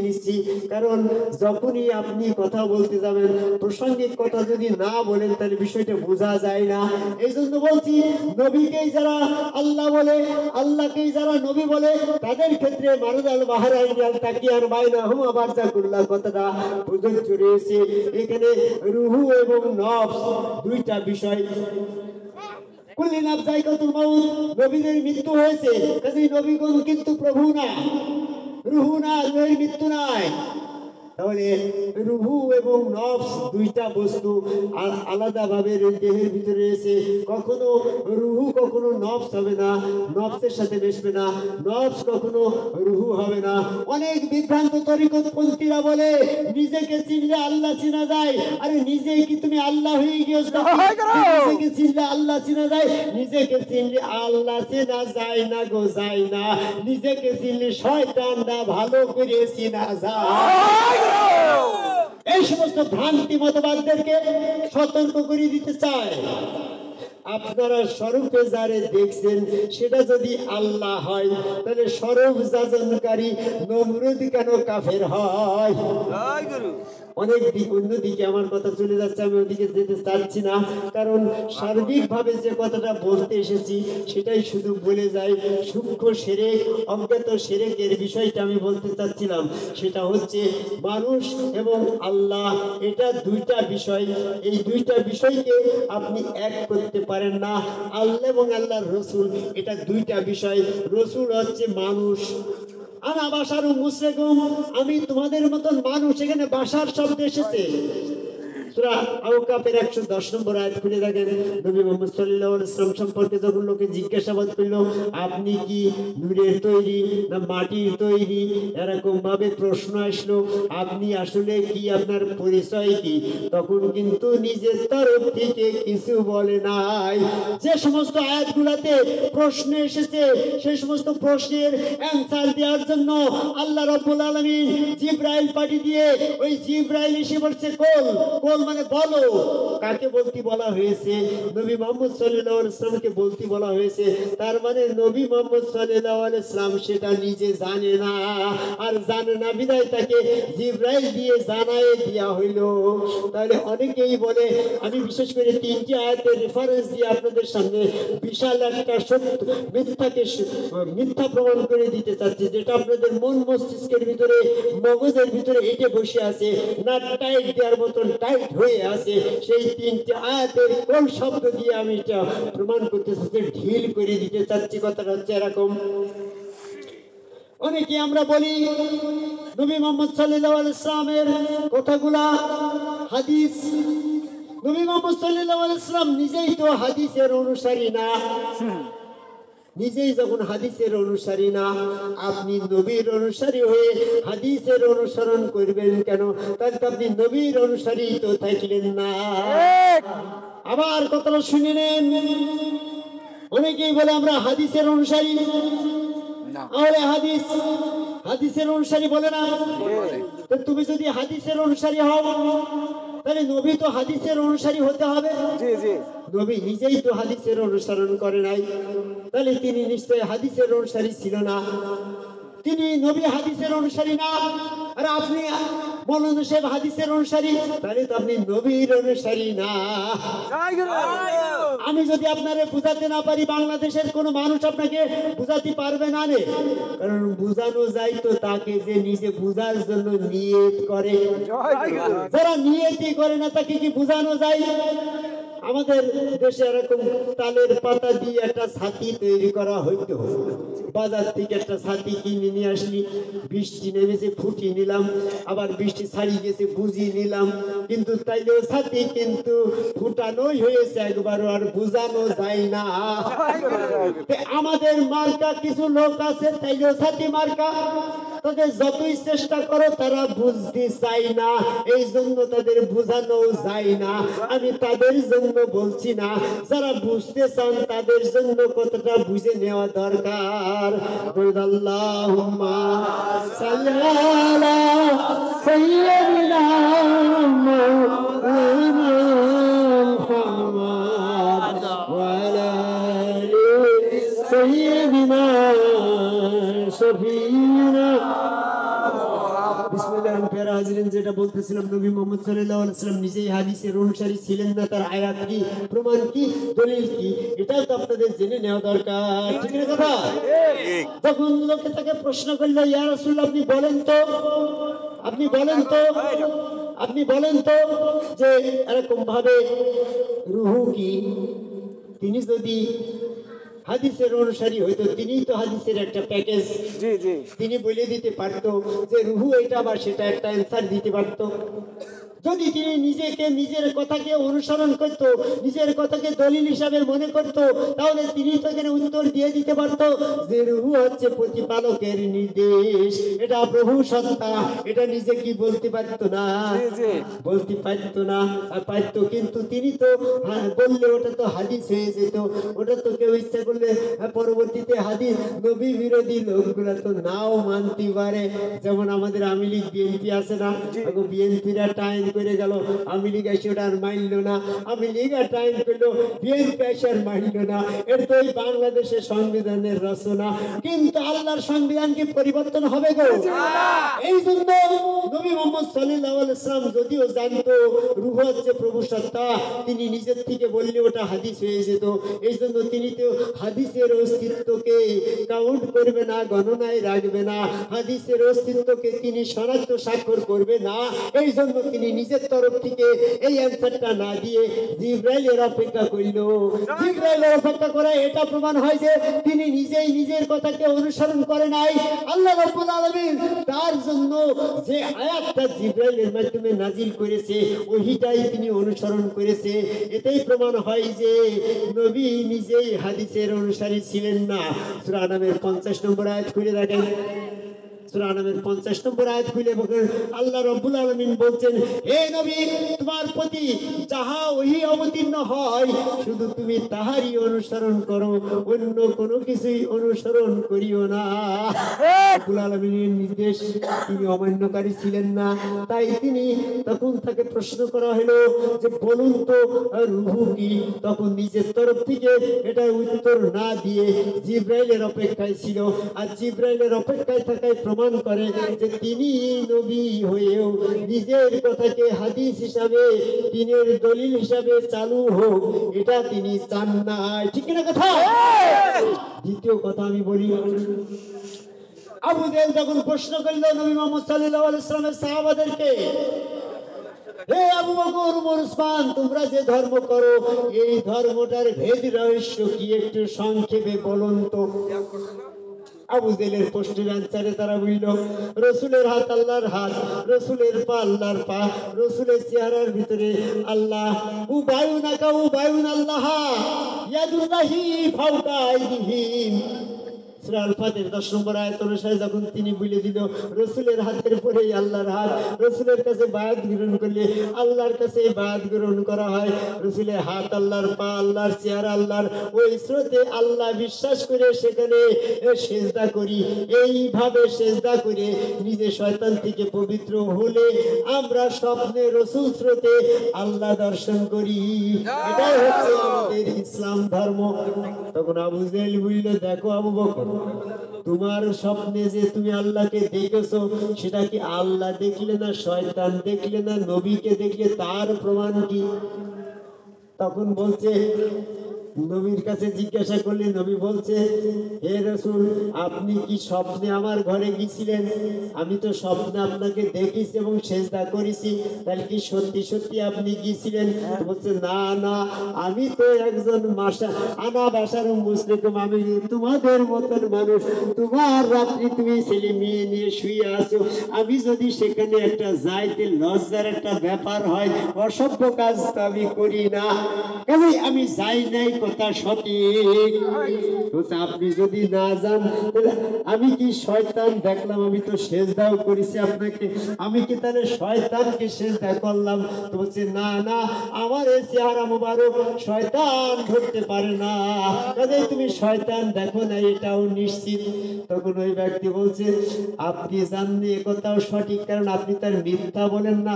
নিচ্ছি। কারণ যখনই আপনি কথা বলতে যাবেন, প্রাসঙ্গিক কথা যদি না বলেন তাহলে বিষয়টা বোঝা যায় না। এই জন্য বলছি, নবীকেই যারা আল্লাহ বলে, আল্লাহকেই যারা নবী বলে, তাদের ক্ষেত্রে মারাজাল বাহরাইন ইয়ালতাকিয়ান বাইনাহুমা বারযাকুল্লাহ কথাটা প্রযোজ্য রয়েছে। এখানে রূহ এবং নফস দুইটা বিষয়। কুল্লি নাফস যায়কাতুল মাউত, নবীদের মৃত্যু হয়েছে, কাজেই নবীগণ কিন্তু প্রভু না, রূহ না, রূহের মৃত্যু নাই। তাহলে রূহ এবং নফস দুইটা বস্তু আলাদা ভাবে দেহের ভিতরে রয়েছে। কখনো রূহ কখনো নফস হবে না, নফসের সাথে মিশবে না, নফস কখনো রূহ হবে না। অনেক বিভ্রান্ত তরিকতপন্থীরা বলে নিজেকে চিনলে আল্লাহ চেনা যায়। আরে নিজেই কি তুমি আল্লাহ হয়ে গিয়েছো? নিজেকে চিনলে আল্লাহ চেনা যায়? নিজেকে চিনলে আল্লাহ চেনা যায় না গো, যায় না। নিজেকে চিনলে শয়তানরা ভালো করে চেনা যায়। এই সমস্ত ভ্রান্তি মতবাদদেরকে সতর্ক করে দিতে চায়। আপনারা স্বরূপে যারে দেখছেন সেটা যদি আল্লাহ হয়, তাহলে স্বরূপ যাজনকারী নমরুদ কেন কাফের হয়? অনেক অন্যদিকে আমার কথা চলে যাচ্ছে, আমি ওদিকে যেতে চাচ্ছি না। কারণ সার্বিকভাবে যে কথাটা বলতে এসেছি সেটাই শুধু বলে যাই। সূক্ষ্ম শিরক, অজ্ঞাত শিরকের বিষয়টা আমি বলতে চাচ্ছিলাম। সেটা হচ্ছে মানুষ এবং আল্লাহ, এটা দুইটা বিষয়। এই দুইটা বিষয়কে আপনি এক করতে পারেন না। আল্লাহ এবং আল্লাহর রসুল, এটা দুইটা বিষয়। রসুল হচ্ছে মানুষ, আনা বাশারুম মুসলিকুম, আমি তোমাদের মতন মানুষ। এখানে বাশার শব্দ এসেছে। সূরা আওকাফের 110 নম্বর আয়াত খুলে দেখেন। নবী মুহাম্মদ সাল্লাল্লাহু আলাইহি ওয়াসাল্লাম সম্পর্কে যখন লোকে জিজ্ঞাসাবাদ করলো আপনি কি নূরের তৈরি না মাটির তৈরি, এরকম ভাবে প্রশ্ন আসলো, আপনি আসলে কি, আপনার পরিচয় কি, তখন কিন্তু নিজের তরফ থেকে কিছু বলে নাই। যে সমস্ত আয়াতগুলোতে প্রশ্ন এসেছে সেই সমস্ত প্রশ্নের অ্যানসার দেওয়ার জন্য আল্লাহ রাব্বুল আলামিন জিবরাইল পাঠিয়ে দিয়ে, ওই জিবরাইল এসে বলছে কোল মানে বলো, কাকে বলতে বলা হয়েছে? নবী মুহাম্মদ সাল্লাল্লাহু আলাইহি ওয়াসাল্লামকে বলতে বলা হয়েছে। তার মানে নবী মুহাম্মদ সাল্লাল্লাহু আলাইহি ওয়াসাল্লাম সেটা নিজে জানে না, আর জানে না বিধায় তাকে জিবরাইল দিয়ে জানায় দেয়া হইল। তাহলে অনেকেই বলে, আমি বিশেষ করে তিনটি আয়াতের রেফারেন্স দিয়ে আপনাদের সামনে বিশাল একটা সত্য মিথ্যা প্রমাণ করে দিতে চাচ্ছি, যেটা আপনাদের মন মস্তিষ্কের ভিতরে, মগজের ভিতরে এঁটে বসে আছে, না টাইট দেওয়ার মতন টাইট হয়ে আছে। সেই তিনটি আয়াতের কোন শব্দ দিয়ে আমি এটা প্রমাণ করতে চাচ্ছি, ঢিল করে দিতে চাচ্ছি। কথাটা হচ্ছে এরকম, অনেকে আমরা বলি নবী মুহাম্মদ সাল্লাল্লাহু আলাইহি ওয়াসাল্লামের কথাগুলা হাদিস। নবী মুহাম্মদ সাল্লাল্লাহু আলাইহি ওয়াসাল্লাম নিজেই তো হাদিসের অনুসারী না। নিজেই যখন হাদিসের অনুসারী না, আপনি নবীর অনুসারী হয়ে হাদিসের অনুসরণ করবেন কেন? তাহলে আপনি নবীর অনুসারী তো থাকলেন না। আবার কথাটা শুনে নেন, অনেকেই বলে আমরা হাদিসের অনুসারী। আরে হাদিসের অনুসারী বলে না? তো তুমি যদি হাদিসের অনুসারী হও, তাহলে নবী তো হাদিসের অনুসারী হতে হবে। নবী নিজেই তো হাদিসের অনুসরণ করে নাই, তাহলে তিনি নিশ্চয়ই হাদিসের অনুসারী ছিল না। তিনি নবী হাদিসের অনুসারী না, আর আপনি মৌলানা সাহেব হাদিসের অনুসারী, তাহলে তো আপনি নবীর অনুসারী না। আমি যদি আপনারে বুঝাতে না পারি, বাংলাদেশের কোনো মানুষ আপনাকে বুঝাতে পারবে না, কারণ বুঝানো যায় তো তাকে যে নিজে বুঝার জন্য নিয়ত করে। যারা নিয়তই করে না তাকে কি বুঝানো যায়? আমাদের দেশে এরকম তালের পাতা দিয়ে একটা ছাতি তৈরি করা হইতো। বাজার থেকে একটা ছাতি কিনে নিয়ে আসলি, বৃষ্টি নেমেছে ফুটিয়ে নিলাম, আবার বৃষ্টি ছাড়িয়ে গেছে বুঝিয়ে নিলাম, কিন্তু তাইলেও ছাতি কিন্তু ফুটানোই হয়েছে একবারও, আর বুঝানো যায় না। আমাদের মার্কা কিছু লোক আছে, তাইলেও ছাতি মার্কা, তাদের যতই চেষ্টা করো তারা বুঝতে চায় না, এই জন্য তাদের বুঝানো যায় না। আমি তাদের জন্য বলছি না, যারা বুঝতে চান তাদের জন্য কতটা বুঝে নেওয়া দরকার। আল্লাহুম্মা সাল্লি আলা সাইয়্যিদিনা মুহাম্মাদ ওয়া আলা আলি সাইয়্যিদিনা শফিনা। যেটা বলতেছিলাম, নবী মুহাম্মদ সাল্লাল্লাহু আলাইহি ওয়াসাল্লাম নিজেই হাদিসের অনুসারী ছিলেন না। তার আয়াত কি, প্রমাণ কি, দলিল কি, এটাও তো আপনাদের জেনে নেওয়া দরকার। ঠিক না কথা? যখন লোকে তাকে প্রশ্ন করলো, ইয়া রাসূলুল্লাহ আপনি বলেন তো যে এরকম ভাবে রূহ কি, তিনি যদি হাদিসের অনুসারী হইতো, তিনি তো হাদিসের একটা প্যাকেজ তিনি বলে দিতে পারতো যে রুহু এটা বা সেটা, একটা অ্যান্সার দিতে পারতো। যদি তিনি নিজের কথাকে অনুসরণ করত, নিজের কথাকে দলিল হিসাবে মনে করত, তাহলে তিনি তো এখানে উত্তর দিয়ে দিতে পারত যে রুহু হচ্ছে প্রতিপালকের নির্দেশ, এটা প্রভু সত্তা, এটা নিজে কি বলতে পারতো না? বলতে পারতো না, পারতো, কিন্তু তিনি তো বললে ওটা তো হাদিস হয়ে যেত। ওটা তো কেউ ইচ্ছা করলে পরবর্তীতে হাদিস নবী বিরোধী লোকগুলা তো নাও মানতে পারে। যেমন আমাদের আওয়ামী লীগ বিএনপি আছে না, বিএনপিরা টাইম করে গেল, আওয়ামী লীগ এসে ওটা আর মানল না, আওয়ামী লীগ আর টাইম করলো, বিএনপি এসে আর মানল না। এটা তো ওই বাংলাদেশের সংবিধানের রচনা, কিন্তু আল্লাহর সংবিধান কি পরিবর্তন হবে গো? এই জন্য নবী মুহাম্মদ সাল্লাল্লাহু আলাইহি ওয়াসাল্লাম যদিও জানতো রূহ হচ্ছে প্রভু সত্তা, তিনি নিজের থেকে বললে ওটা হাদিস হয়ে যেত। এই জন্য তিনি তো হাদিসের অস্তিত্বকে কাউন্ট করবে না, গণনায় রাখবে না, হাদিসের অস্তিত্বকে তিনি শনাক্ত স্বাক্ষর করবে না। এই জন্য তিনি নিজের তরফ থেকে এই অ্যান্সারটা না দিয়ে জিবরাইলের অপেক্ষা করল। জিবরাইলের অপেক্ষা করা এটা প্রমাণ হয় যে তিনি নিজেই নিজের কথাকে অনুসরণ করে নাই। আল্লাহ রাব্বুল আলামিন তার জন্য যে আয়াতটা জিবরাইলের মাধ্যমে নাজিল করেছে, ওইটাই তিনি অনুসরণ করেছে। এতেই প্রমাণ হয় যে নবী নিজেই হাদিসের অনুসারী ছিলেন না। সূরা আনামের 50 নম্বর আয়াত খুলে দেখেন। সূরা আনামের 50 নম্বর আয়াত খুলে বলেন আল্লাহ রাব্বুল আলামিন বলছেন, হে নবী, তোমার প্রতি যাহা ওহী অবতীর্ণ হয় শুধু তুমি তাহারই অনুসরণ করো, অন্য কোনো কিছুই অনুসরণ করিও না। রাব্বুল আলামিনের নির্দেশ তিনি অমান্যকারী ছিলেন না, তাই তিনি তখন তাকে প্রশ্ন করা হলো যে বলুন তো রূহ কি? তখন নিজের তরফ থেকে এটা উত্তর না দিয়ে জিবরাইলের অপেক্ষায় ছিল। আর জিবরাইলের অপেক্ষায় থাকায় প্রমাণ করে যে তিনি নবী হয়েও নিজের কথাকে হাদিস হিসাবে, দিনের দলিল হিসাবে চালু হোক এটা তিনি চান না। ঠিক না কথা? দ্বিতীয় কথা আমি বলি, আবু জেহেল যখন প্রশ্ন করল নবী মুহাম্মদ সাল্লাল্লাহু আলাইহি ওয়াসাল্লামের সাহাবাদেরকে, হে আবু বকর, ওমর, উসমান, তোমরা যে ধর্ম করো এই ধর্মটার ভেদ রহস্য কি একটু সংক্ষেপে বলুন তো। আবু জেহেলের প্রশ্নের অ্যান্সারে তারা বলল, রসুলের হাত আল্লাহর হাত, রসুলের পা আল্লাহর পা, রসুলের চেহারার ভিতরে আল্লাহ, উবায়ুনাকা উবায়ুন আল্লাহ ইয়াদুল্লাহি ফাওকা আইদিহিম। সূরা আল ফাতির 10 নম্বর আয়াত অনুসারে যখন তিনি বলে দিল রসুলের হাতের পরেই আল্লাহর হাত, রসুলের কাছে বায়াত গ্রহণ করলে আল্লাহর কাছে বায়াত গ্রহণ করা হয়, রসুলের হাত আল্লাহর, পা আল্লাহর, চেহারা আল্লাহর, ওই স্রোতে আল্লাহ বিশ্বাস করে সেখানে সেজদা করি। এইভাবে সেজদা করে নিজে শয়তান থেকে পবিত্র হলে আমরা স্বপ্নে রসুল স্রোতে আল্লাহ দর্শন করি। এটাই হচ্ছে আমাদের ইসলাম ধর্ম। তখন আবু জেহেল বলল, দেখো আবু বকর, তোমার স্বপ্নে যে তুমি আল্লাহকে দেখেছো সেটা কি আল্লাহ দেখলে না শয়তান দেখলে না নবীকে দেখলে, তার প্রমাণ কি? তখন বলছে, নবীর কাছে জিজ্ঞাসা করলে নবী বলছে, হে রাসূল, আপনি কি স্বপ্নে আমার ঘরে গিয়েছিলেন? আমি তো স্বপ্নে আপনাকে দেখেছি এবং সেজদা করেছি, তাহলে কি সত্যি সত্যি আপনি গিয়েছিলেন? বলছে, না না, আমি তো একজন আনা বাসার মুশরিক, আমি তোমাদের মতন মানুষ। তোমার রাত্রি তুমি ছেলে মেয়ে নিয়ে শুয়ে আছো, আমি যদি সেখানে একটা যাইতে লজ্জার একটা ব্যাপার হয়, অসভ্য কাজ তো আমি করি না, কাজে আমি যাই নাই, কথা সঠিক। আপনি যদি না যান তাহলে আমি কি শয়তান দেখলাম? আমি তো সেজদাও করেছি আপনাকে, আমি কি তাহলে শয়তানকে সেজদা করলাম? তো বলছে, না না, আমার এই চেহারা মোবারক শয়তান ধরতে পারে না, কাজে তুমি শয়তান দেখো না, এটাও নিশ্চিত। তখন ওই ব্যক্তি বলছে, আপনি জাননি এ কথাও সঠিক, কারণ আপনি তার মিথ্যা বলেন না।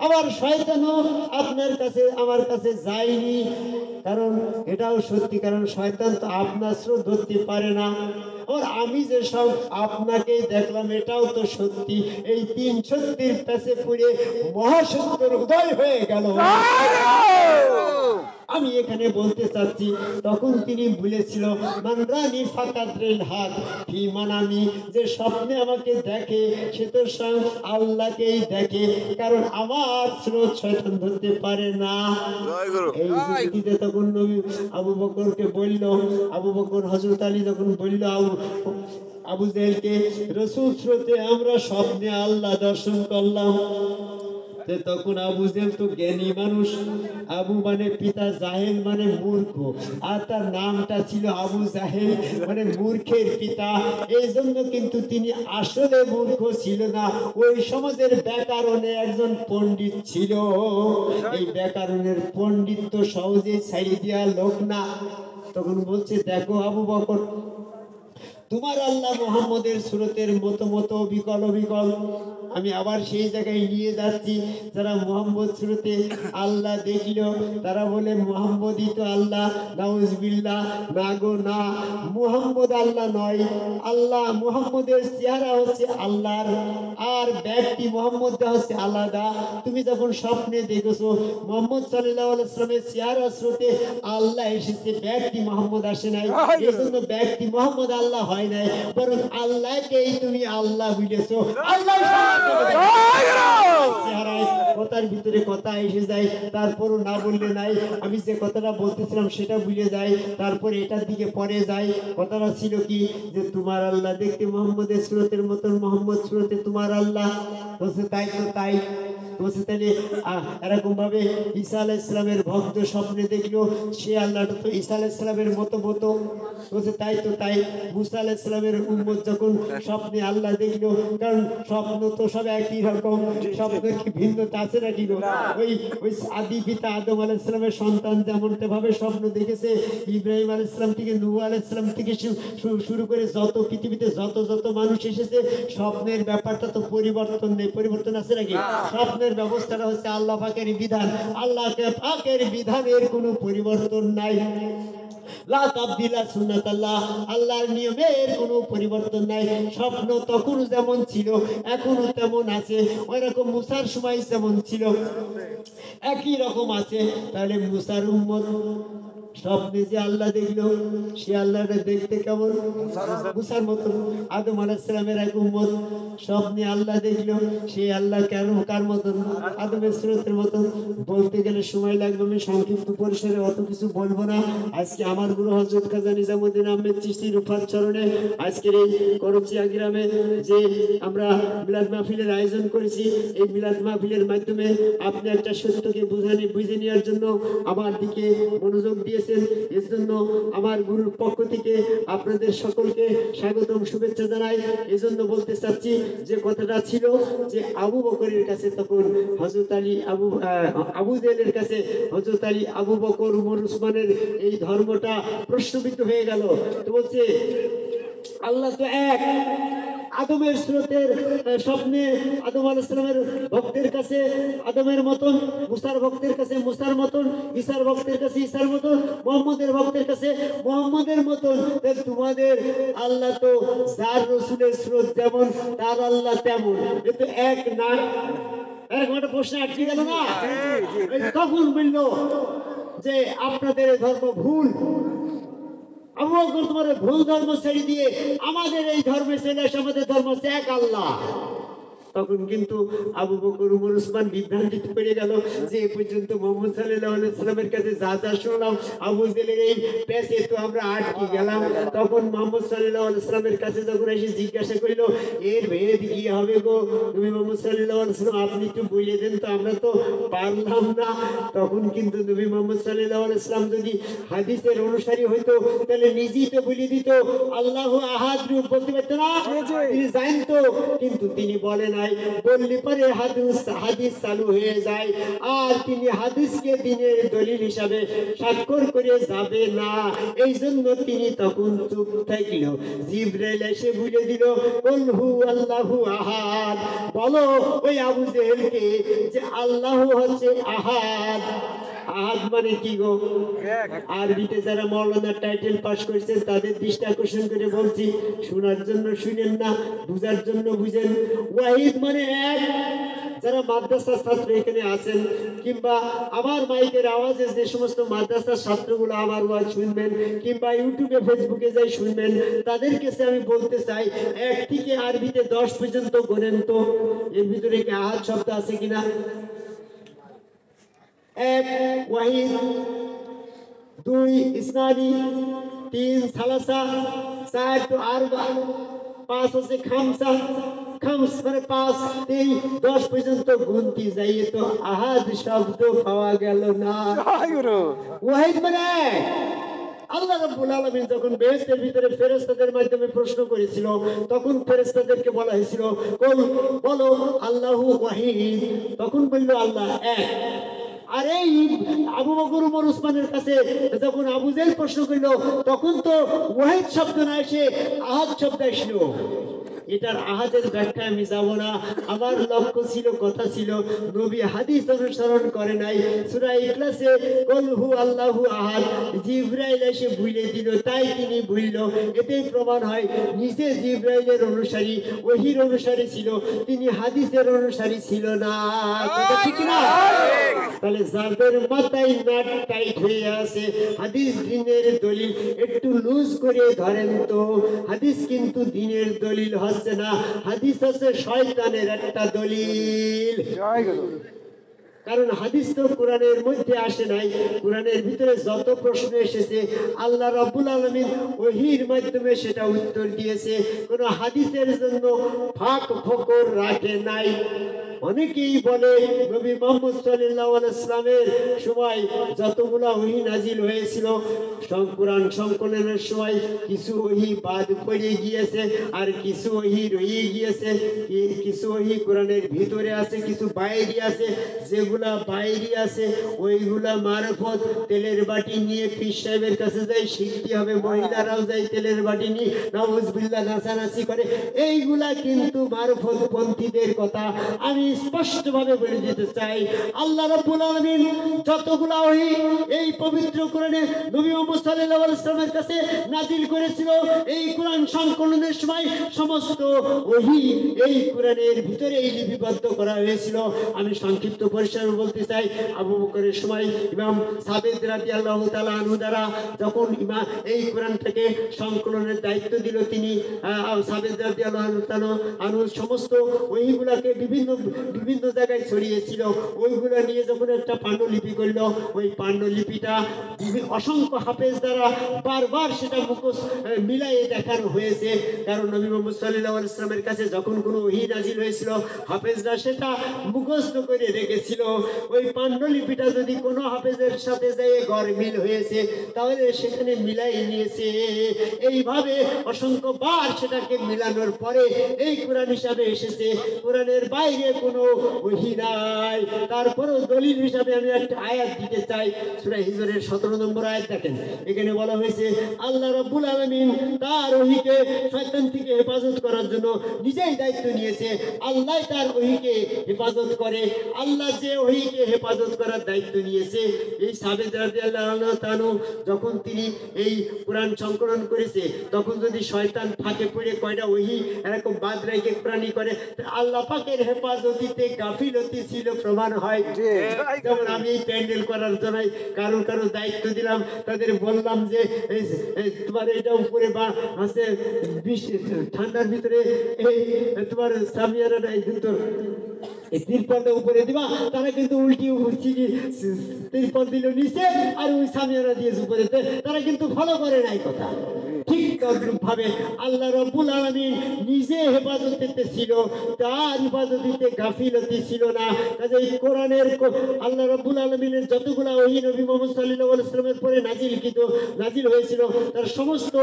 আবার শয়তানও আপনার কাছে আমার কাছে যায়নি, কারণ এটাও সত্যি, কারণ শয়তান তো আপনার স্রোত ধরতে পারে না। আর আমি যে সব আপনাকে দেখলাম এটাও তো সত্যি। এই তিন সত্যির কাছে পড়ে মহাসত্যের উদয় হয়ে গেল। আমি এখানে বলতে চাচ্ছি, তখন তিনি বলেছিল, মানরানি ফাকাদ্রিল হাক ফি মানামি, যে স্বপ্নে আমাকে দেখে সে তো স্বয়ং আল্লাহকেই দেখে, কারণ আমার স্রোত শয়তান ধরতে পারে না। এই যুক্তিতে তখন নবী আবু বকরকে বলল, আবু বকর হযরত আলী যখন বলল আবু জেহেলকে, রাসূল স্রোতে আমরা স্বপ্নে আল্লাহ দর্শন করলাম। তখন আবু জেহেল তো জ্ঞানী মানুষ, আবু মানে পিতা, জাহেল মানে মূর্খ, আর তার নামটা ছিল আবু জাহেল মানে মূর্খের পিতা। এই জন্য কিন্তু তিনি আসলে মূর্খ ছিল না, ওই সমাজের ব্যাকরণে একজন পণ্ডিত ছিল। এই ব্যাকরণের পণ্ডিত সহজে ছাড়িয়ে দেওয়া লোক না। তখন বলছে, দেখো আবু বকর, তোমার আল্লাহ মুহাম্মদের সুরতের মতো মতো বিকল বিকল। আমি আবার সেই জায়গায় নিয়ে যাচ্ছি, যারা মুহাম্মদ সুরতে আল্লাহ দেখল তারা বলে মুহাম্মদই তো আল্লাহ। নাউজুবিল্লাহ, না গো না, মুহাম্মদ আল্লাহ নয়। আল্লাহ মুহাম্মদের চেহারা হচ্ছে আল্লাহর, আর ব্যক্তি মুহাম্মদ হচ্ছে আলাদা। তুমি যখন স্বপ্নে দেখেছো মুহাম্মদ সাল্লাল্লাহু আলাইহি ওয়াসাল্লামের চেহারা স্রোতে আল্লাহ এসেছে, ব্যক্তি মুহাম্মদ আসে নাই। এই জন্য ব্যক্তি মুহাম্মদ আল্লাহ হয় নাই, বরং আল্লাহকেই তুমি আল্লাহ বুঝেছো। আল্লাহ চেহারায় কথার ভিতরে কথা এসে যায়, তারপরও না বললে নাই। আমি যে কথাটা বলতেছিলাম সেটা ভুলে যাই, তারপরে এটার দিকে পরে যাই। কথাটা ছিল কি, যে তোমার আল্লাহ দেখতে মোহাম্মদের সুরতের মতন, মোহাম্মদ সুরতে তোমার আল্লাহ। বলছে, তাই তো তাই। বলছে তাহলে এরকম ভাবে ঈসা আলাইহিস সালামের ভক্ত স্বপ্নে দেখলো সে আল্লাহটা তো ঈসা আলাইহিস সালামের মতো বলছে তাই তো তাই মুসা আলাইহিস সালামের উম্মত যখন স্বপ্নে আল্লাহ দেখলো, কারণ স্বপ্ন তো সব একই রকম, স্বপ্নের কি ভিন্নতা আছে নাকি গো? ওই আদি পিতা আদম আলাইহিস সালামের সন্তান যেমনটা ভাবে স্বপ্ন দেখেছে, ইব্রাহিম আলাইহিস সালাম থেকে নূহ আলাইহিস সালাম থেকে শুরু করে যত পৃথিবীতে যত মানুষ এসেছে, স্বপ্নের ব্যাপারটা তো পরিবর্তন নেই, পরিবর্তন আছে নাকি? স্বপ্নের ব্যবস্থাটা হচ্ছে আল্লাহ পাকের বিধান, আল্লাহকে পাকের বিধানের কোনো পরিবর্তন নাই। লা তাবদিলা সুন্নাতাল্লাহ, আল্লাহর নিয়মের কোনো পরিবর্তন নাই। স্বপ্ন তখন যেমন ছিল এখনো তেমন আছে, ওই রকম মুসার সময় যেমন ছিল একই রকম আছে। তাহলে মুসার উম্মত স্বপ্নে যে আল্লাহ দেখলো সে আল্লাহটা দেখতে কেমন? মুসার মতো। আদম আলাইহিস সালামের এক উম্মত স্বপ্নে আল্লাহ দেখলো সে আল্লাহ কেন কার মতন? আদমের সুরতের মতন। বলতে গেলে সময় লাগবে, আমি সংক্ষিপ্ত পরিসরে অত কিছু বলবো না। আজকে আমার গুরু হযরত খাজা নিজামুদ্দিন আহমেদ চিশতি রুফাত চরণে আজকের এই করচিয়া গ্রামে যে আমরা মিলাদ মাহফিলের আয়োজন করেছি, এই মিলাদ মাহফিলের মাধ্যমে আপনি একটা সত্যকে বুঝে নেওয়ার জন্য আমার দিকে মনোযোগ দিয়ে এর জন্য আমার গুরুর পক্ষ থেকে আপনাদের সকলকে স্বাগতম শুভেচ্ছা জানাই। এজন্য বলতে চাচ্ছি যে কথাটা ছিল যে আবু বকরের কাছে তখন হযরত আলী আবু জেলের কাছে হযরত আলী আবু বকর উমর উসমানের এই ধর্মটা প্রশ্নবিদ্ধ হয়ে গেল। তো বলছে আল্লাহ তো এক। আদমের স্রোতের স্বপ্নে আদম আলাইহিস সালামের ভক্তের কাছে আদমের মতন, মুসার ভক্তের কাছে মুসার মতন, ঈসার ভক্তের কাছে ঈসার মতন, মুহাম্মদের ভক্তের কাছে মুহাম্মদের মতন। তোমাদের আল্লাহ তো যার রাসূলের স্রোত যেমন তার আল্লাহ তেমন, এ তো এক না? এরকম একটা প্রশ্ন আটকে গেল না? তখন বলল যে আপনাদের ধর্ম ভুল, আবু বকর তোমার ভুল ধর্ম ছেড়ে দিয়ে আমাদের এই ধর্মে চলে আসে, আমাদের ধর্ম হচ্ছে এক আল্লাহ। তখন কিন্তু আবু বকর উমর উসমান বিভ্রান্তিতে পড়ে গেল যে এ পর্যন্ত মুহাম্মদ সাল্লাল্লাহু আলাইহি সাল্লামের কাছে যা শুনলাম আবু জেলের এই পেছে তো আমরা আটকে গেলাম। তখন মুহাম্মদ সাল্লাল্লাহু আলাইহি সাল্লামের কাছে যখন এসে জিজ্ঞাসা করিল এর ভেদ কি হবে গো তুমি মুহাম্মদ সাল্লাল্লাহু আলাইহি সাল্লাম, আপনি একটু বলে দেন তো, আমরা তো পারলাম না। তখন কিন্তু নবী মুহাম্মদ সাল্লাল্লাহু আলাইহি সাল্লাম যদি হাদিসের অনুসারী হইতো তাহলে নিজেই তো বলে দিত আল্লাহু আহাদ রূপ, বলতে পারতো না? তিনি জানতো, কিন্তু তিনি বলে নাই। বললে পরে হাদিস চালু হয়ে যায়, আর তিনি হাদিসকে দিনের দলিল হিসাবে স্বাক্ষর করে যাবে না। এই জন্য তিনি তখন চুপ থাকল। জিবরাইল এসে বলে দিল কুল হু আল্লাহু আহাদ, বলো ওই আবু জেহেলকে যে আল্লাহ হচ্ছে আহাদ। আহাদ মানে কি গো? আরবিতে যারা মাওলানা টাইটেল পাস করেছেন তাদের দৃষ্টি আকর্ষণ করে বলছি, শোনার জন্য শুনেন না, বুঝার জন্য বুঝেন। ওয়াহিদ মানে এক। যারা মাদ্রাসার ছাত্র এখানে আছেন কিংবা আমার মাইকের আওয়াজে যে সমস্ত মাদ্রাসার ছাত্রগুলো আমার ওয়াজ শুনবেন কিংবা ইউটিউবে ফেসবুকে যাই শুনবেন, তাদের কাছে আমি বলতে চাই এক থেকে আরবিতে 10 পর্যন্ত গোনেন তো, এর ভিতরে কি আহাদ শব্দ আছে কিনা? এক ওয়াহিদ, দুই ইসনানি, তিন সালাসা, চার তো আরবা, পাঁচ হচ্ছে খামসা, খামস মানে 5, 3, 10 পর্যন্ত গুনতি যাইয়ে তো আহাদ শব্দ পাওয়া গেল না। ওয়াহিদ মানে আল্লাহ রাব্বুল আলামিন যখন বেহেশতের ভিতরে ফেরেশতাদের মাধ্যমে প্রশ্ন করেছিল তখন ফেরেশতাদেরকে বলা হয়েছিল বলো আল্লাহু ওয়াহিদ, তখন বলল আল্লাহ এক। আর এই আবু বকর উমর উসমানের কাছে যখন আবু জেহেল প্রশ্ন করল তখন তো ওয়াহিদ শব্দ না এসে আহাদ শব্দ আসলো। এটার আহাদের ব্যাখ্যা আমি যাব না, আমার লক্ষ্য ছিল, কথা ছিল নবী হাদিস অনুসরণ করে নাই। সূরা ইখলাসে কুল হু আল্লাহু আহাদ জিবরাইল এসে বলে দিল, তাই তিনি বলল। এটাই প্রমাণ হয় নিজে জিবরাইলের অনুসারী, ওহীর অনুসারী ছিল, তিনি হাদিসের অনুসারী ছিল না। ঠিক না? তাহলে যাদের মাথায় নাট টাইট হয়ে আছে হাদিস দিনের দলিল, একটু লুজ করে ধরেন তো। হাদিস কিন্তু দিনের দলিল হচ্ছে না, হাদিস হচ্ছে শয়তানের একটা দলিল। কারণ হাদিস তো কোরআনের মধ্যে আসে নাই। কোরআনের ভিতরে যত প্রশ্ন এসেছে আল্লাহ রাব্বুল আলামিন ওহীর মাধ্যমে সেটা উত্তর দিয়েছে, কোনো হাদিসের জন্য ফাঁক ফোকর রাখে নাই। অনেকেই বলে নবী মুহাম্মদ সাল্লাল্লাহু আলাইহি ওয়াসাল্লামের সময় যতগুলা ওহী নাজিল হয়েছিল কোরআন সংকলনের সময় কিছু ওহী বাদ পড়ে গিয়েছে আর কিছু ওহী রয়ে গিয়েছে, কিছু ওহী কোরআনের ভিতরে আছে, কিছু বাইরে আছে। যেগুলা বাইরে আছে ওইগুলা মারফত তেলের বাটি নিয়ে পীর সাহেবের কাছে যাই শিখতে হবে, মহিলারাও যাই তেলের বাটি নিয়ে নাউজুবিল্লাহ নাচানাচি করে। এইগুলা কিন্তু মারফত পন্থীদের কথা আমি স্পষ্টভাবে বলে দিতে চাই। আল্লাহ রাব্বুল আলামিন যতগুলা ওহী এই পবিত্র কোরআনে নবী মুহাম্মদ সাল্লাল্লাহু আলাইহি ওয়াসাল্লামের কাছে নাজিল করেছিল, এই কোরআন সংকলনের সময় সমস্ত ওহী এই কোরআনের ভিতরেই লিপিবদ্ধ করা হয়েছিল। আমি সংক্ষিপ্ত পরিসরে বলতে চাই, আবু বকরের সময় ইমাম সাবেদ রাদিয়াল্লাহু তাআলা আনহু দ্বারা যখন এই কোরআনটাকে সংকলনের দায়িত্ব দিল, তিনি সাবেদ রাদিয়াল্লাহু তাআলা আনহু সমস্ত ওইগুলাকে বিভিন্ন জায়গায় ছড়িয়েছিল। ওইগুলা নিয়ে যখন একটা পাণ্ডুলিপি করল, ওই পাণ্ডুলিপিটা অসংখ্য হাফেজ দ্বারা বারবার সেটা মুখস্থ মিলাইয়ে দেখানো হয়েছে। কারণ নবী মুহাম্মদ সাল্লাল্লাহু আলাইহি ওয়াসাল্লামের কাছে যখন কোনো ওহী নাজিল হয়েছিল হাফেজরা সেটা মুখস্থ করে রেখেছিল। ওই পাণ্ডুলিপিটা যদি কোনো হাফেজের সাথে যেয়ে গরমিল হয়েছে তাহলে সেখানে মিলাই নিয়েছে। এইভাবে অসংখ্যবার সেটাকে মিলানোর পরে এই কোরআন হিসাবে এসেছে। কোরআনের বাইরে কোনো ওহী নাই। তারপরেও দলিল হিসাবে আমি একটা আয়াত দিতে চাই। সূরা হিজরের 17 নম্বর আয়াত দেখেন, এখানে বলা হয়েছে আল্লাহ রাব্বুল আলামিন তার ওহীকে শয়তান থেকে হেফাজত করার জন্য নিজেই দায়িত্ব নিয়েছে। আল্লাহ তার ওহীকে হেফাজত করে। আল্লাহ যে ওহীকে হেফাজত করার দায়িত্ব নিয়েছে, এই সাবেদ রাদিয়াল্লাহু তাআলা যখন তিনি এই কোরআন সংকলন করেছে তখন যদি শয়তান ফাঁকে পড়ে কয়টা ওহী এরকম বাদ রেখে কোরআনি করে, আল্লাহ পাকের হেফাজতিতে গাফিলতি ছিল প্রমাণ হয়। যেমন আমি এই প্যান্ডেল করার জন্য কারো দায়িত্ব দিলাম, তাদের বললাম যে তোমার এটা উপরে বা আছে ঠান্ডার ভিতরে এই তোমার সামিয়ানাটা কিন্তু তিরপলটা উপরে দিবা, তারা কিন্তু উল্টি তিরপল দিল নিচে আর ওই সামিয়ানা দিয়েছে উপরে, তারা কিন্তু ফলো করে নাই কথা। ঠিক তদ্রূপভাবে আল্লাহ রাব্বুল আলামিন নিজে হেফাজতে ছিল, তার হেফাজতে গাফিলতি ছিল না। কাজেই কোরআনের আল্লাহ রাব্বুল আলামিনের যতগুলা ওহী নবী মুহাম্মদ সাল্লাল্লাহু আলাইহি ওয়াসাল্লামের পরে নাজিল হয়েছিল তার সমস্ত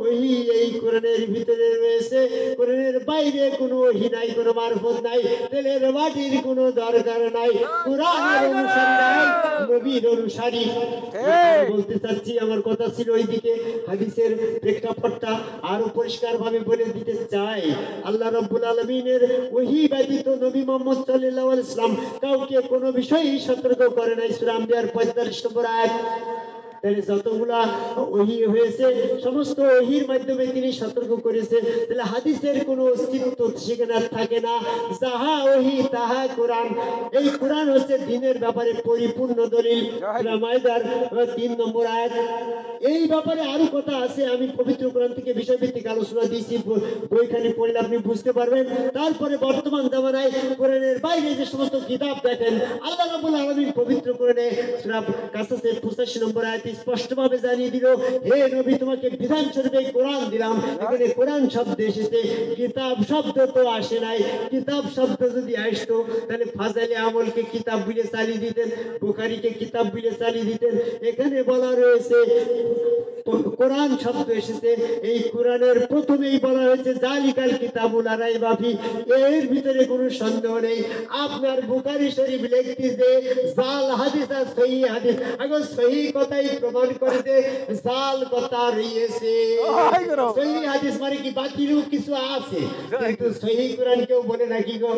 ওহী এই কোরআনের ভিতরে রয়েছে। কোরআনের বাইরে কোনো ওহী নাই, কোনো মারফত নাই, তেলের বাটির কোনো দরকার নাই। কোরআনের অনুসারী নাই, নবীর অনুসারী। বলতে চাচ্ছি, আমার কথা ছিল ওইদিকে, হাদিসের প্রেক্ষাপটটা আরো পরিষ্কার ভাবে বলে দিতে চাই। আল্লাহ রাব্বুল আলামিনের ওহী ব্যতীত নবী মুহাম্মদ সাল্লাল্লাহু আলাইহি ওয়াসাল্লাম কাউকে কোনো বিষয়েই সতর্ক করে নাই। সূরা আম্বিয়ার 45 নম্বর আয়াত। তাহলে যতগুলা ওহী হয়েছে সমস্ত ওহীর মাধ্যমে তিনি সতর্ক করেছে। তাহলে হাদিসের কোনো অস্তিত্ব সেখানে থাকে না। যাহা ওহী তাহা কোরআন। এই কোরআন হচ্ছে দ্বীনের ব্যাপারে পরিপূর্ণ দলিল। সূরা মাইদার 3 নম্বর আয়াত। এই ব্যাপারে আরো কথা আছে, আমি পবিত্র কোরআন থেকে বিষয়ভিত্তিক আলোচনা দিয়েছি, বইখানি পড়লে আপনি বুঝতে পারবেন। তারপরে বর্তমান জামানায় কোরআনের বাইরে যে সমস্ত কিতাব দেখেন, আল্লাহ রাব্বুল আলামিন পবিত্র কোরআনে সূরা কাসাসের 85 নম্বর আয়াতে স্পষ্টভাবে জানিয়ে দিল, হে নবী তোমাকে বিধান স্বরূপে কোরআন দিলাম। এখানে কোরআন শব্দ এসেছে, কিতাব শব্দ তো আসে নাই। কিতাব শব্দ যদি আসতো তাহলে ফাজাইলে আমলকে কিতাব বলে চালিয়ে দিতেন, বুখারীকে কিতাব বলে চালিয়ে দিতেন। এখানে বলা রয়েছে কোরআন শব্দ এসেছে, এই কোরআনের প্রথমেই বলা হয়েছে জালিকাল কিতাবুল লা রাইবা ফি। এর ভিতরে কোনো সন্দেহ নেই। আপনার বুখারী শরীফ লিখতেছে জাল হাদিস আর সহিহ হাদিস, আগে সহিহ কথাই প্রমাণ করে যে জাল কথা রয়েছে। সহিহ হাদিস মানে কি বাকিরও কিছু আছে, কিন্তু সহিহ কোরআন কেউ বলে নাকি গো?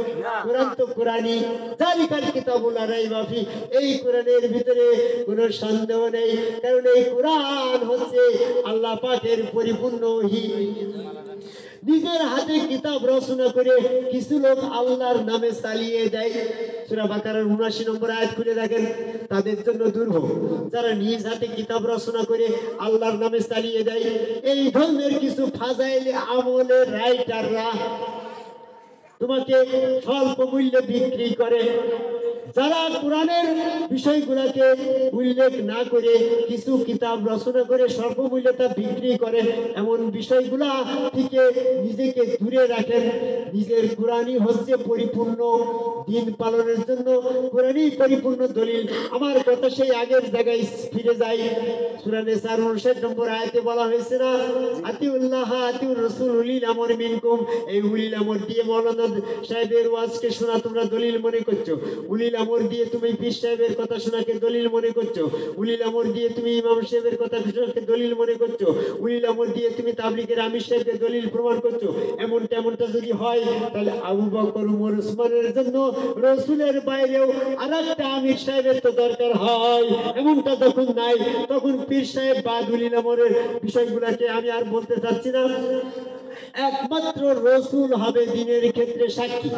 কোরআন তো কোরআনই। জালিকাল কিতাবুল লা রাইবা ফি, এই কোরআনের ভিতরে কোনো সন্দেহ নেই, কারণ এই কোরআন হচ্ছে আল্লাহ পাকের পরিপূর্ণ ওহী। নিজের হাতে কিতাব রচনা করে কিছু লোক আল্লাহর নামে চালিয়ে দেয়। সূরা বাকারার 79 নম্বর আয়াত খুলে দেখেন, তাদের জন্য দুর্ভোগ যারা নিজ হাতে কিতাব রচনা করে আল্লাহর নামে চালিয়ে দেয়। এই ধরনের কিছু ফাজাইল আমলের রাইটাররা তোমাকে স্বল্প মূল্যে বিক্রি করে। যারা কোরআনের বিষয়গুলোকে উল্লেখ না করে কিছু কিতাব রচনা করে স্বল্প মূল্যে তা বিক্রি করে, এমন বিষয়গুলা থেকে নিজেকে দূরে রাখেন। নিজের কোরআনই হচ্ছে পরিপূর্ণ দিন পালনের জন্য, কোরআনই পরিপূর্ণ দলিল। আমার কথা সেই আগের জায়গায় ফিরে যাই। সূরা নিসার 59 নম্বর আয়াতে বলা হয়েছে না, আতিউল্লাহ আতিউর রাসূল উলিল আমর মিনকুম। এই উলিল আমর দিয়ে মাওলানা সাহেবের ওয়াজকে শোনা তোমরা দলিল মনে করছো, উলিল আমর দিয়ে তুমি পীর সাহেবের কথা শোনাকে দলিল মনে করছো, উলিল আমর দিয়ে তুমি ইমাম সাহেবের কথা শোনাকে দলিল মনে করছো, উলিল আমর দিয়ে তুমি তাবলীগের আমির সাহেবকে দলিল প্রমাণ করছো। এমনটা যদি হয় তাহলে আবু বকর ওমর ওসমানের জন্য রাসূলের বাইরেও আরেকটা আমির সাহেবের তো দরকার হয়। এমনটা যখন নাই তখন পীর সাহেব বা উলিল আমরের বিষয়গুলোকে আমি আর বলতে চাচ্ছি না। একমাত্র রাসূল হবে দিনের ক্ষেত্রে সাক্ষী।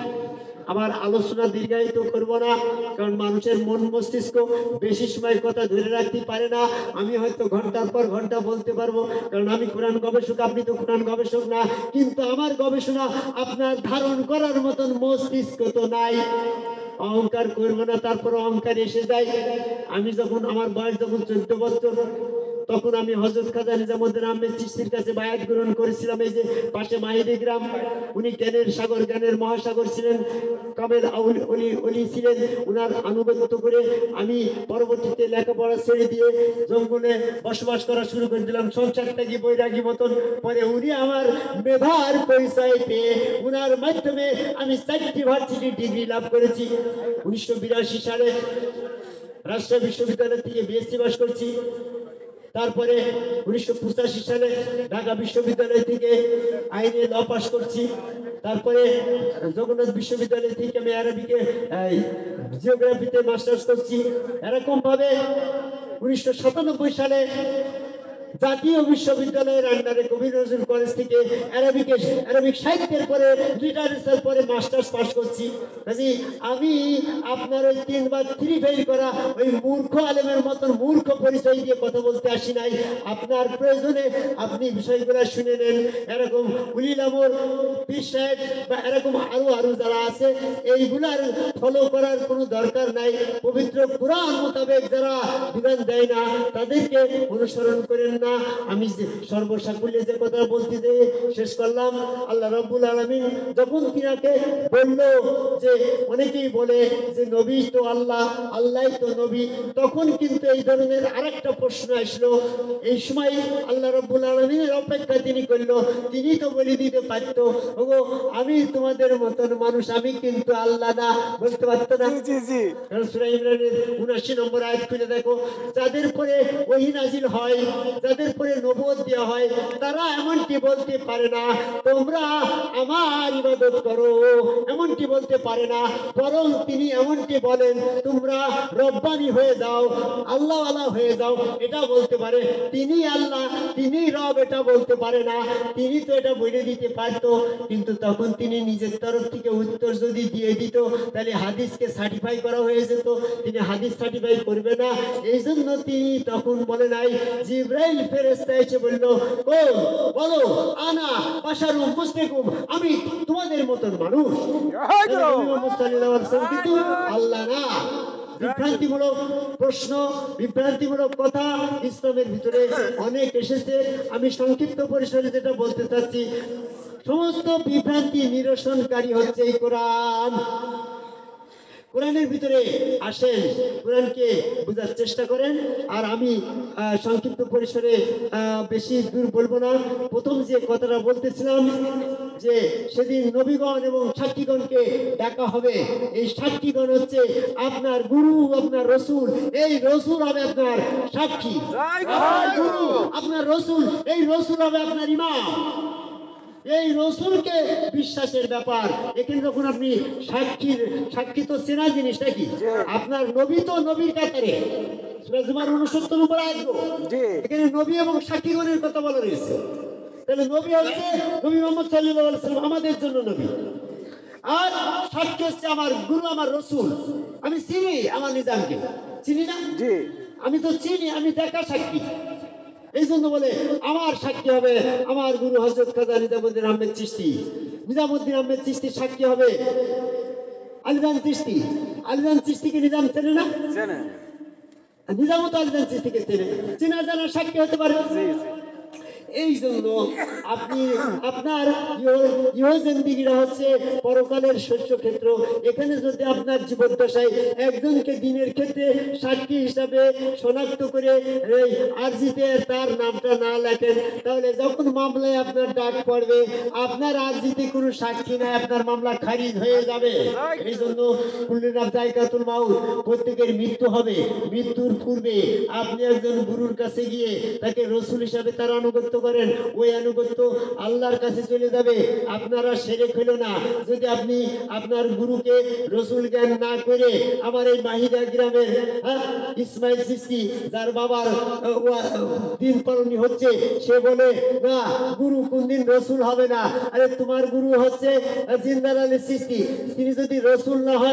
আমার আলোচনা দীর্ঘায়িত করব না, কারণ মানুষের মন মস্তিষ্ক বেশি সময় কথা ধরে রাখতে পারে না। আমি হয়তো ঘন্টার পর ঘন্টা বলতে পারবো, কারণ আমি কোরআন গবেষক, আপনি তো কোরআন গবেষক না। কিন্তু আমার গবেষণা আপনার ধারণ করার মতন মস্তিষ্ক তো নাই। অহংকার করবো না, তারপর অহংকার এসে যায়। আমি যখন আমার বয়স যখন 14 বছর, তখন আমি হযরত খাজা নিজামুদ্দিন আহমেদ চিশতির কাছে বায়াত গ্রহণ করেছিলাম। এই যে পাশে মাহিদি গ্রাম, উনি জ্ঞানের সাগর, জ্ঞানের মহাসাগর ছিলেন, কামেল অলি ছিলেন। উনার আনুগত্য করে আমি পরবর্তীতে লেখাপড়া ছেড়ে দিয়ে জঙ্গলে বসবাস করা শুরু করে দিলাম, সংসারটাকে বৈরাগী মতন। পরে উনি আমার মেধার পরিচয় পেয়ে উনার মাধ্যমে আমি 4টি ভার্সিটি ডিগ্রি লাভ করেছি। 1982 সালে রাজশাহী বিশ্ববিদ্যালয় থেকে বিএসসি পাস করছি। তারপরে 1985 সালে ঢাকা বিশ্ববিদ্যালয় থেকে আইনে ল পাস করছি। তারপরে জগন্নাথ বিশ্ববিদ্যালয় থেকে আমি আরবিকে জিওগ্রাফিতে মাস্টার্স করছি। এরকম ভাবে 1997 সালে জাতীয় বিশ্ববিদ্যালয়ের আন্ডারে কবি নজরুল কলেজ থেকে আরবিক সাহিত্যের পরে লিটারেচার পরে মাস্টার্স পাস করছি। কাজে আমি আপনার ওই 3 বা 3 ফেল করা ওই মূর্খ আলেমের মতন মূর্খ পরিচয় দিয়ে কথা বলতে আসি নাই। আপনার প্রয়োজনে আপনি বিষয়গুলো শুনে নেন। এরকম উলিল আমর, পীর সাহেব বা এরকম আরো যারা আছে, এইগুলার ফলো করার কোনো দরকার নাই। পবিত্র কোরআন মোতাবেক যারা বিধান দেয় না তাদেরকে অনুসরণ করেন না। আমি সর্বসাকুল্যে যে কথা বলতে যে শেষ করলাম, আল্লাহ রাব্বুল আলামিন যখন তিনাকে বলল যে অনেকেই বলে যে নবী তো আল্লাহ, আল্লাহ তো নবী, তখন কিন্তু এই ধরনের আরেকটা প্রশ্ন আসলো। এই সময় আল্লাহ রাব্বুল আলামিনের অপেক্ষা তিনি করলো, তিনি তো বলে দিতে পারতো ওগো আমি তোমাদের মতন মানুষ, আমি কিন্তু আল্লাহ না, বলতে পারতো না? কারণ সূরা ইমরানের 79 নম্বর আয়াত খুলে দেখো, যাদের পরে ওহী নাজিল হয়, যাদের পরে নবুয়ত দেওয়া হয়, তারা এমনটি বলতে পারে না তোমরা আমার ইবাদত করো, এমনটি বলতে পারে না। বরং তিনি এমনটি বলেন তোমরা রব্বানি হয়ে যাও, আল্লাহওয়ালা হয়ে যাও, এটা বলতে পারে। তিনি আল্লাহ, তিনি রব, এটা বলতে পারে না। তিনি তো এটা বলে দিতে পারতো, কিন্তু তখন তিনি নিজের তরফ থেকে উত্তর যদি দিয়ে দিত তাহলে হাদিসকে সার্টিফাই করা হয়ে যেত। তিনি হাদিস সার্টিফাই করবে না, এই জন্য তিনি তখন বলে নাই। জিবরাইল ফেরেশতা এসে বলল, ও বলো আনা বাশারুম মুসলিকুম, আমি তোমাদের মতন মানুষ। কিন্তু আল্লাহ না। বিভ্রান্তিমূলক প্রশ্ন, বিভ্রান্তিমূলক কথা ইসলামের ভিতরে অনেক এসেছে। আমি সংক্ষিপ্ত পরিসরে যেটা বলতে চাচ্ছি, সমস্ত বিভ্রান্তি নিরসনকারী হচ্ছে এই কোরআন। কোরআনের ভিতরে আসেন, কোরআনকে বোঝার চেষ্টা করেন। আর আমি সংক্ষিপ্ত পরিসরে বেশি দূর বলবো না। প্রথম যে কথাটা বলতেছিলাম যে সেদিন নবীগণ এবং সাক্ষীগণকে ডাকা হবে। এই সাক্ষীগণ হচ্ছে আপনার গুরু, আপনার রসুল। এই রসুল হবে আপনার সাক্ষী, আপনার গুরু, আপনার রসুল। এই রসুল হবে আপনার ইমাম। এই রসুলকে বিশ্বাসের ব্যাপার। এখানে যখন আপনি সাক্ষী তো চেনা জিনিস নাকি, আপনার নবী তো নবীর কাতারে। সূরা জুমার 69 নম্বর আয়াত, এখানে নবী এবং সাক্ষীগণের কথা বলা রয়েছে। তাহলে নবী হচ্ছে নবী মুহাম্মদ সাল্লাল্লাহু আলাইহি ওয়াসাল্লাম, আমাদের জন্য নবী। আর সাক্ষী হচ্ছে আমার গুরু, আমার রসুল। আমি চিনি আমার নিজামকে, চিনি না? আমি তো চিনি, আমি দেখা সাক্ষী। এই জন্য বলে আমার সাক্ষী হবে আমার গুরু হযরত খাজা নিজামুদ্দিন আহমেদ চিশতি। নিজামুদ্দিন আহমেদ চিশতি সাক্ষী হবে আলীজান চিশতি। আলীজান চিশতিকে নিজাম চেনে না? নিজামও তো আলীজান চিশতিকে চেনে। চেনা জানা সাক্ষী হতে পারে। এই জন্য আপনি আপনার ইহজিন্দিগিটা হচ্ছে পরকালের শস্য ক্ষেত্র। এখানে যদি আপনার জীবদ্দশায় একজনকে দিনের ক্ষেত্রে সাক্ষী হিসাবে শনাক্ত করে এই আরজিতে তার নামটা না লেখেন, তাহলে যখন মামলায় আপনার ডাক পড়বে আপনার আরজিতে কোনো সাক্ষী নাই, আপনার মামলা খারিজ হয়ে যাবে। এই জন্য কুল্লিনাফ যায়কাতুল মাউত, প্রত্যেকের মৃত্যু হবে। মৃত্যুর পূর্বে আপনি একজন গুরুর কাছে গিয়ে তাকে রসুল হিসাবে তার আনুগত্য করেন, ওই আনুগত্য আল্লাহর কাছে চলে যাবে। আপনারা সেরেক হইল না যদি আপনি আপনার গুরুকে রসুল জ্ঞান না করে আমার এই মাহিদা গ্রামের ইসমাইল চিশতি যার বাবার দিন পালনী হচ্ছে, সে বলে না গুরু কোনদিন রসুল হবে না। আরে তোমার গুরু হচ্ছে জিন্দার আলী চিশতি, তিনি যদি রসুল না হয়